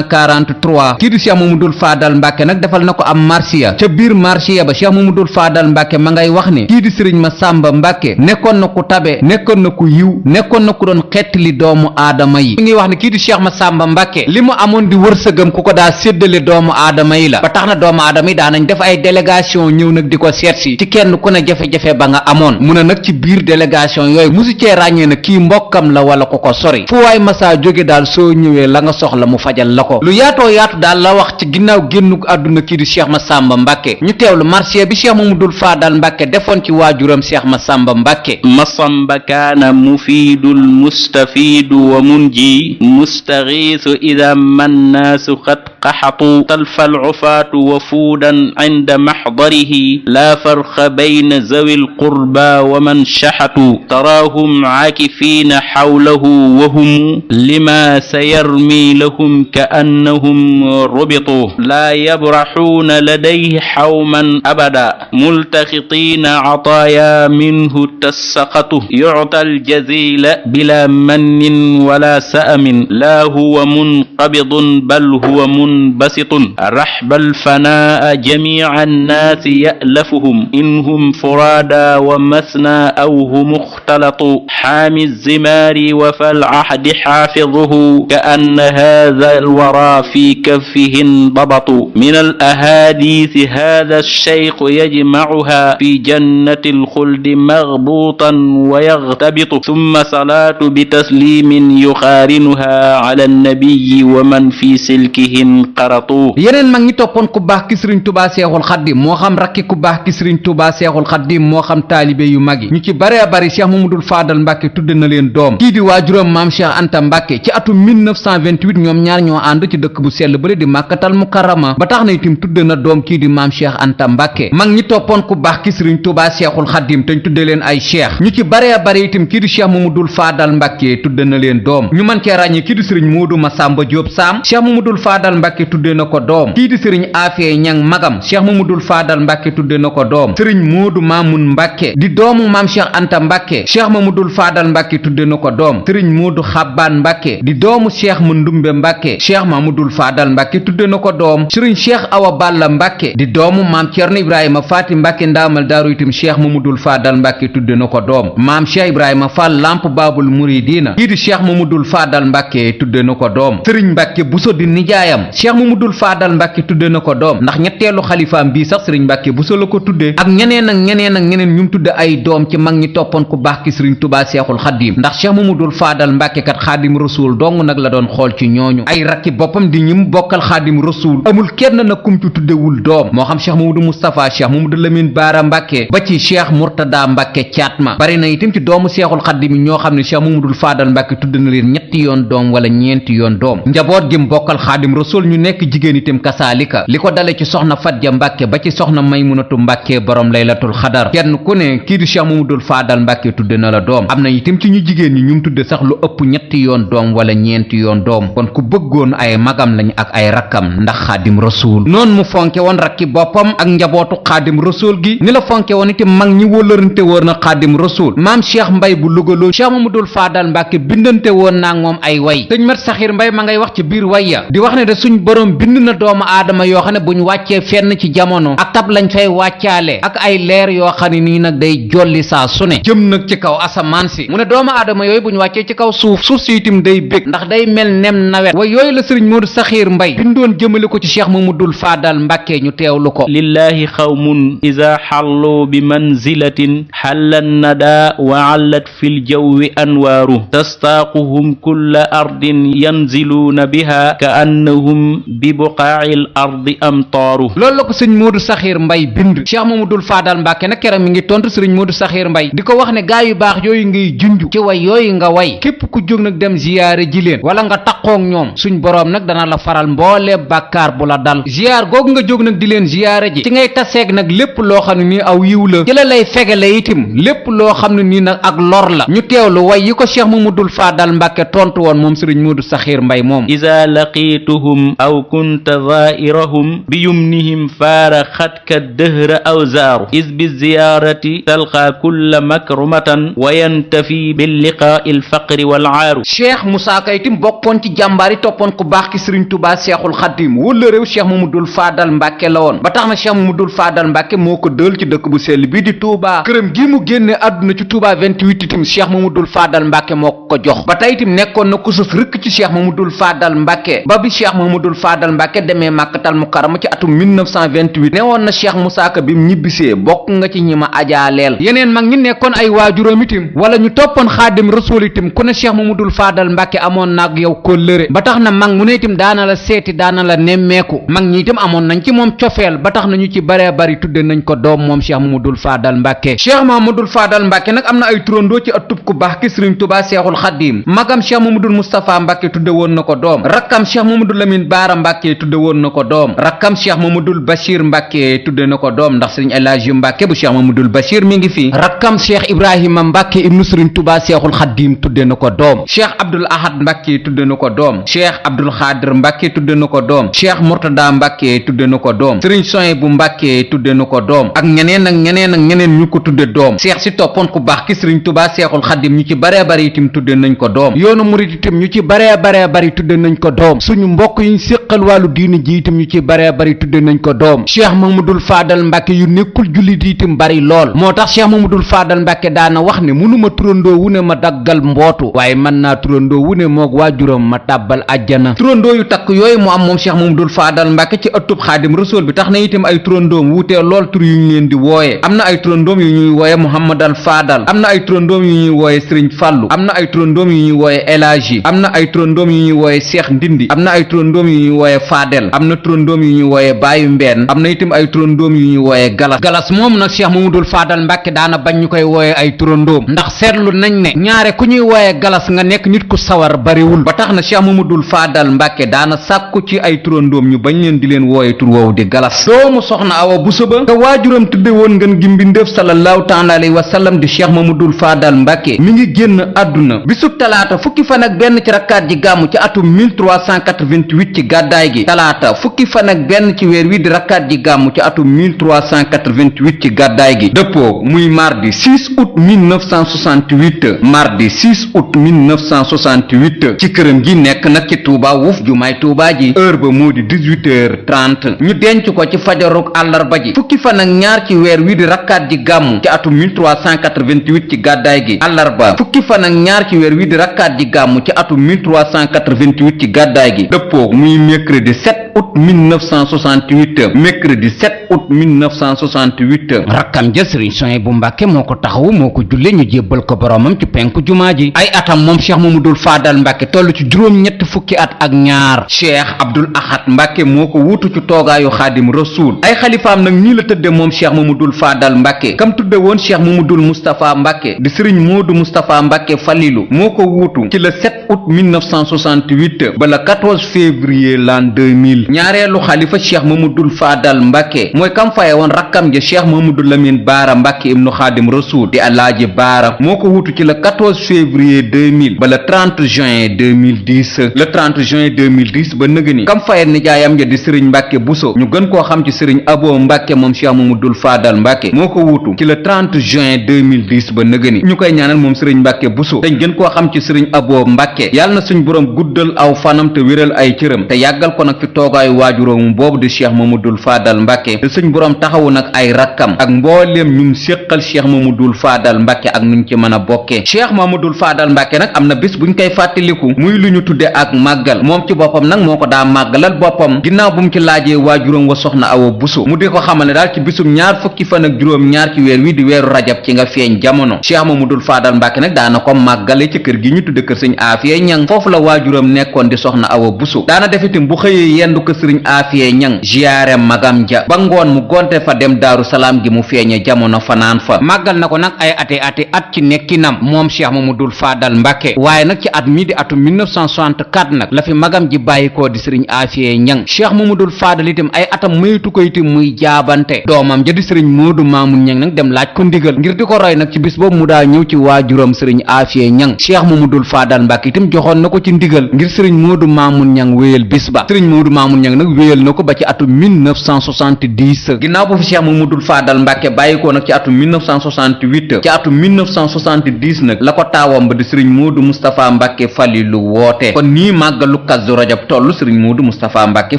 [SPEAKER 1] 1943 kii di Cheikh Mamadou Fadal Mbàkke nag defal na ko am marsiya ca biir marsiya ba Cheikh Mamadou Fadal Mbàkke ma ngay wax ne kii di Sëriñ Massamba Mbàkke nekkoon na ku tabe nekkoon na ku yiw nekkoon na ku doon xettali doomu aadama yi mi ngi wax ne kii di Cheikh Massamba Mbàkke li mu amoon di wërsëgam ku ko daa séddale doomu aadama yi la ba tax na doomu aadama yi daanañ def ay délégation ñëw nag di ko seetsi ci kenn ku ne jafe-jafe ba nga amoon mu ne nag ci biir délégation yooyu musu cee ràññee na kii mbokkam la wala ku ko sori fu waay masaa jóge daal soo ñëwee la nga soxla mu fajal la ko lu yaatoo yaatu daal la wax ci ginnaaw génnuk àdduna kii di Cheikh Massamba Mbàkke ñu teewlu marché bi Cheikh Mamadou Fadal Mbàkke defoon ci waajuram Cheikh Massamba Mbàkke
[SPEAKER 2] Massamba kaana mufiidul mustafiidu wa munji mustagiisu ida mannaasu qad qaxatu talfa alcufaatu wafuudan cinda maxdarihi laa farqa bayna zawi alqurba wa man shaxatu taraahum caakifiina xawlahu wa hum lima sayarmi lahum kaannahum rubitu laa yabraxuuna ladayhi xawman abada multaxitiina cataaya minhu tassaqatu yucta aljazila bila mannin wala sa'amin laa huwa munqabidun bal huwa munbasitun raxba alfanaa jamica annaasi ya'lafuhum in hum furaada wa masna aw hum muxtalatu xaami الزمار وفي العهد حافظه كأن هذا الورى في كفه انضبط من الأحاديث هذا الشيخ يجمعها في جنة الخلد مغبوطا ويغتبط ثم صلاة بتسليم يقارنها على النبي ومن في سلكه انقرطوا
[SPEAKER 1] yeneen mag ñi toppoon ku baax ki Sëriñ Tuubaa Seexul Xaddim moo xam rakki ku baax ki Sëriñ Tuubaa Seexul Xaddim moo xam taalibe yu mag yi ñu ci bare bari Cheikh Mamadou Fadal Mbàkke tudde na leen doom kii di waajuram Maam Cheikh Anta Mbàkke ci atum 1928 ñoom ñaar ñoo ànd ci dëkk bu sell bële di Màkkatal Mukarrama ba tax na itam tudde na doom kii di Maam Cheikh Anta Mbàkke mag ñi toppoon ku baax ki Sëriñ Tuubaa Seexul Xaddim te ñu tudde leen ay cheikh ñu ci bare bari itam kii di Cheikh Mamadou Fadal Mbàkke tudde na leen doom ñu mën cee ràññee kii di Sëriñ Moodu Masamba Jóob Saam Cheikh Mamadou Fadal Mbàkke tudde na ko doom kii di Sëriñ Afee Ñang magam Cheikh Mamadou Fadal Mbàkke tudde na ko doom Sëriñ Moodu Maamun Mbàkke di doomu Maam Cheikh Anta Mbàkke Cheikh Mamadou Fadal Mbàkke tudde na ko doom Sëriñ Moodu Xabbaan Mbàkke di doomu Cheikh Mandumbe Mbàkke Cheikh Mamadou Fadal Mbàkke tudde na ko doom Sëriñ Cheikh Awa Balla Mbàkke di doomu Maam Cerno Ibrahima Faati Mbàkke ndaamal daaru itam Cheikh Mamadou Fadal Mbàkke tudde na ko doom Maam Cheikh Ibrahima Fall Lamp Baabul Muridiina kii di Cheikh Mamadou Fadal Mbàkke tudde na ko doom Sëriñ Mbàkke Buso di nijaayam Cheikh Mamadou Fadal Mbàkke tudde na ko doom ndax ñetteelu xalifaam bii sax Sëriñ Mbàkke Buso la ko tudde ak ñeneen ak ñeneen ñu tudde ay doom ci mag ñi toppoon ku baax ki Sëriñ Tuubaa Seexul Xaddim ndax Cheikh Mamadou Fadal Mbàkke kat Xaadim Rasuul dong nag la doon xool ci ñooñu ay rakki boppam di ñim bokkal Xaadim Rasuul amul kenn nag kum ci tuddewul doom moo xam Cheikh Mamadou Moustapha Cheikh Mamadou Lamine Baara Mbàkke ba ci Cheikh Murtada Mbàkke Caatma bari na itam ci doomu Seexul Xaddim yi ñoo xam ne Cheikh Mamadou Fadal Mbàkke tudd na leen ñetti yoon doom wala ñeenti yoon doom njaboot gi mu bokkal Xaadim Rasuul ñu nekk jigéen itam kasaalika li ko dale ci soxna Fatja Mbàkke ba ci soxna Maymunatu Mbàkke borom laylatul xadar kenn ku ne kii di Cheikh Mamadul Faadal Mbàkke tudde na la doom am na itam ci ñu jigéen ñi ñu tudde sax lu ëpp ñetti yoon doom wala ñeenti yoon doom kon ku bëggoon ay magam lañ ak ay rakkam ndax xaadim rasuul noonu mu fonke woon rakki boppam ak njabootu xaadim rasuul gi ni la fonke woon itam mag ñi wóllërante woon na xaadim rasuul maam Cheikh Mbay bu lugaloo Cheikh Mamadul Faadal Mbàkke bindante woon naag moom ay way sëñ mat saxir Mbay ma ngay wax ci biir way ya di wax ne de suñ borom bind na doomu aadama yoo xam ne buñ wàccee fenn ci jamono ak tab lañ fay wàccaale ak ay leer yoo xam ne nii nag day jolli saa su ne jëm nag ci kaw asamaan si mu ne doomu aadama yooyu buñ wàccee ci kaw suuf si itam day bég ndax day mel nem nawet way yooyu la sëriñ Moodu Saxiir Mbay bindoon jëmale ko ci Cheikh Mamadul Faadal Mbàkke ñu teewlu ko
[SPEAKER 2] lillahi xawmun ida xallu bi manzilatin xalla nada wa allat fi ljawwi anwaaru tastaaquhum kulla ardin yanziluuna biha ka annahum bi buqaaci l ardi amtaaru
[SPEAKER 1] loolu la ko sëñ Moodu Saxiir Mbay bind Cheikh Mamadul Faadal Mbàkke nag keroog mi ngi tontu sëriñ Moodu Saxiir Mbay di ko wax ne gaa yu baax yooyu ngay junj ci way yooyu nga way képp ku jóg nag dem ziyaare ji leen wala nga taqoog ñoom suñ boroom nag dana la faral mboolee bàkkaar bu la dal ziyaar googu nga jóg nag di leen ziyaare ji ci ngay taseeg nag lépp loo xam ne nii aw yiw la ci la lay fegale itim lépp loo xam ne nii nag ak lor la ñu teewlu way yi ko Cheikh Mamadul Faadal Mbàkke tontu woon moom sëriñ Moodu Saxiir Mbay moom
[SPEAKER 2] ida laqituhum aw kunta zairahum bi yumnihim faara xatka dëhra aw zaaru is bi ziyaarati talqa kulla makrumatan wa yantafi bil liqaa'i al faqri wal aaru Cheikh Moussa Ka itam bokkoon ci jàmbaar yi toppoon ku baax ki sëriñ Tuubaa Seexul Xadiim wala réew Cheikh Mamadul Faadal Mbàkke la woon ba tax na Cheikh Mamadul Faadal Mbàkke moo ko dël ci dëkk bu sell bii di Touba këram gi mu génne àdduna ci Touba 28 itam Cheikh Mamadul Faadal Mbàkke moo ko jox ba tey itam nekkoon na ku sës rëkk ci Cheikh Mamadul Faadal Mbàkke ba bi Cheikh Mamadul Faadal Mbàkke demee Màkkatal Mukarrama ci atum 1928 ne woon na Cheikh Moussa Ka bi mu ñibbisee bokk nga ci ñi ma ajaaleel yeneen mag ñi nekkoon ay waajuram itam wala ñu toppoon Xaadim Rasuul itam ku ne Cheikh Mamadul Faadal Mbàkke amoon naag yow kóllëre ba tax na mag mu ne itam daana la seeti daana la nemmeeku mag ñi itam amoon nañ ci moom cofeel ba tax na ñu ci baree bari tudde nañ ko doom moom Cheikh Mamadul Faadal Mbàkke Cheikh Mamadul Faadal Mbàkke nag am na ay turandoo ci atub ku baax ki Sëriñ Tuubaa Seexul Xadiim magam Cheikh Mamadul Moustapha Mbàkke tudde woon na ko doom rakkam Cheikh Mamadul Lamin Baara Mbàkke tudde woon na ko doom rakkam Cheikh Mamadul Bachir Mbàkke tudde na ko doom ndax Sëriñ El Hadji Mbàkke bu Cheikh Mamadul Bachir mi ngi fi rakkam Cheikh Ibrahima Mbàkke ibnu Sëriñ Tuubaa Seexul Xadiim tudde na ko doom Cheikh Abdul Ahad Mbàkke tudde na ko doom Cheikh Abdul Xaadir Mbàkke tudde na ko doom Cheikh Murtada Mbàkke tudde na ko doom Sëriñ Sohaybu Mbàkke tudde na ko doom ak ñeneen ak ñeneen ak ñeneen ñu ko tudde doom Cheikh si toppoon ku baax ki Sëriñ Tuubaa Seexul Xadiim ñu ci baree bari itam tudde nañ ko doom yoonu murid itam ñu ci baree bari tudde nañ ko doom suñu mbokk yi ñu séqal wàllu diini ji itam ñu ci baree bari tudde nañ ko doom Cheikh Mamadul Faadal Mbàkke yu nekkul jullit itam bari lool moo tax Cheikh Mamadul Faadal Mbàkke daana wax ne mënuma turandoo wu ne ma daggal mbootu waaye mën naa turandoo wu ne moog waajuram ma tàbbal àjjana turandoo yu takk yooyu mu am moom Cheikh Mamadul Faadal Mbàkke ci ëttub Xaadim Rasuul bi tax na itam ay turandoom wuutee lool tur yu ñu leen di wooye am na ay turandoom yu ñuy wooye Muhammadan Faadal am na ay turandoom yu ñuy wooye Sëriñ Fàllu am na ay turandoom yu ñuy wooye El Hadji am na ay turandoom yu ñuy wooye Seex Ndindi am na ay turandoom yu ñuy wooye Faadel am na turandoom yu ñuy wooye Baayu Mbeen am na itam ay turandoom yu ñuy wooye Galas Galas moom nag Cheikh Mamadul Faadal Mbàkke daana bañ ñu koy wooye ay turandoom ndax seetlu nañ ne ñaare ku ñuy wooye Galas nga nekk nit ku sawar bariwul ba tax na Cheikh Mamadul Faadal Mbàkke daana sàkku ci ay turandoom ñu bañ leen di leen wooye tur woowu di Galas doomu soxna Awa Buso ba te waajuram tudde woon ngeen gi mbindéef sallallahu taala alayhi wa sallam di Cheikh Mamadul Faadal Mbàkke mi ngi génn àdduna bisub talaata fukki fan ak benn ci rakkaat ji gàmmu ci atum 1388 ci gàddaay gi talaata fukki fan ak benn ci weer wi di rakkaat ji gàmmu ci atum 1388 ci gàddaay gi dëppoo muy mardi 6 août 1968 mardi 6 août 1968 ci këram gi nekk nag ci Touba Wuf jumaay Touba ji heure ba moo di 18h30 ñu denc ko ci fajaruk àllarba ji fukki fan ak ñaar ci weer wi di rakkaat ji gàmmu ci atum 1388 ci gàddaay gi àllarba fukki fan ak ñaar ci weer wi di rakkaat ji gàmmu ci atum 1388 ci gàddaay gi dëppoo muy mercredi 7 août 1968 mercredi 7 août 1968 rakkam ja Sëriñ Sohaybu Mbàkke moo ko taxawu moo ko julle ñu jébbal ko boromam ci penku jumaa ji ay atam moom Cheikh Mamadul Faadal Mbàkke toll ci juróom-ñett fukki at ak ñaar Cheikh Abdul Ahad Mbàkke moo ko wuutu ci toogaayu Xaadim Rasuul ay xalifaam nag ñii la tëdde moom Cheikh Mamadul Faadal Mbàkke kam tudde woon Cheikh Mamadul Moustapha Mbàkke di Sëriñ Moodu Moustapha Mbàkke Falilu moo ko wuutu ci le 7
[SPEAKER 1] août 1968 ba le 14 février l'an 2000 ñaareelu xalifa cheikh mamadul faadal mbàkke mooy kam faye woon rakkam ja cheikh mamadou lamine baara mbàkke ibnu xaadim rasul di alaaji baara moo ko wutu ci le 14 février 2000 ba le 30 juin 2010 le 30 juin 2010 ba nëgëni kam faye nijaayam ja di sëriñ mbàkke buso ñu gën koo xam ci sëriñ abo mbàkke moom cheikh mamadul faadal mbàkke moo ko wutu ci le 30 juin 2010 ba nëgëni ñu koy ñaanal moom sëriñ mbàkke buso dañ gën koo xam ci sëriñ abo mbàkke yàlla na suñ boroom guddal aw fanam te wéral ay cëram te yàggal ko nag fi toogaayu waajuróomu boobu di cheikh mamadul faadal mbàkke te suñ boroom taxawu nag ay rakkam ak mbooleem ñum séqal cheikh mamadul faadal mbàkke ak nuñ ci mën a bokkee cheikh mamadul faadal mbàkke nag am na bis buñ koy fàttaliku muy lu ñu tudde ak màggal moom ci boppam nag moo ko daa màggalal boppam ginnaaw bu mu ci laajee waajuróom wa soxna awa buso mu di ko xamal ne daal ci bisum ñaar fukki fan ak juróom ñaar ci weer wi di weeru rajab ci nga feeñ jamono cheikh mamadul faadal mbàkke nag daana ko màggale ci kër gi ñu tudde kër sëñ aafiye ñang foofu la waajuram nekkoon di soxna awa buso daana def itam bu xëyee yendu ko sëriñ aafiye ñang ziyaare magam ja ba ngoon mu gonte fa dem daaru salaam gi mu feeñe jamono fanaan fa màggal na ko nag ay ati at ci nekkinam moom cheikh mamadul faadal mbàkke waaye nag ci at mi di atum 1964 nag la fi magam ji bàyyikoo di sëriñ aafiye ñang cheikh mamadul faadal itam ay atam maytu ko itam muy jaabante doomam ja di sëriñ moodu maamun ñang nag dem laaj ko ndigal ngir di ko roy nag ci bis boobu mu daa ñëw ci waajuram sëriñ aafiye ñang cheikh mamadul faadal mbàkke itam joxoon na ko ci ndigal ngir sëriñ moodu maamun ñang wéyal bis ba sëriñ moodu maamun ñang nag wéyal na ko ba ci atum 1970 ginnaaw bu fi cheikh mamadul faadal mbàkke bàyyikoo nag ci atum 1968 ci atum 1970 nag la ko taawam ba di sëriñ moodu mustapha mbàkke fàllilu woote kon nii màggalu kazu rajab toll sëriñ moodu mustapha mbàkke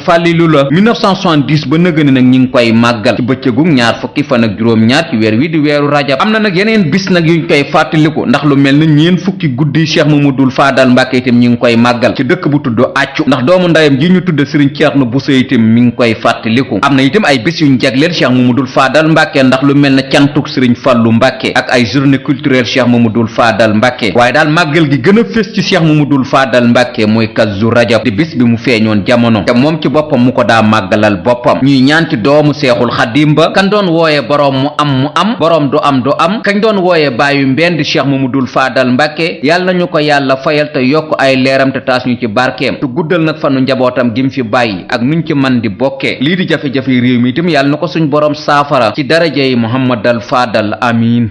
[SPEAKER 1] fàllilu la 1970 ba nëgëni nag ñi ngi koy màggal ci bëccëgu ñaar fukki fan ak juróom ñaar ci weer wi di weeru rajab am na nag yeneen bis nag yuñ koy fàttaliku ndax lu mel na ñeen fukki guddi cheikh mamadul faadal mbàkke itam ñi ngi koy màggal ci dëkk bu tudd accu ndax doomu ndayam ji ñu tudd sëriñ ceerno buso itam mi ngi koy fàttaliku am na itam ay bis yuñ jagleel cheikh mamadul faadal mbàkke ndax lu mel na cantuk sëriñ fallu mbàkke ak ay journée culturelle cheikh mamadul faadal mbàkke waaye daal màggal gi gën a fés ci cheikh mamadul faadal mbàkke mooy kazu rajab di bis bi mu feeñoon jamono te moom ci boppam mu ko daa màggalal boppam ñuy ñaan ci doomu seexul xadim ba kan doon wooye boroom mu am boroom du am kañ doon wooye bàyyu mbend cheikh mamadul faadal mbàkke yàlla nañu ko yàlla fayal te yokk ay leeram te taas ñu ci barkeem te guddal nag fanu njabootam gi mu fi bàyyi ak nuñ ci man di bokkee lii di jafe-jafe réew mi itam yàlla na ko suñ boroom saafara ci darajey muhammadal faadal amiin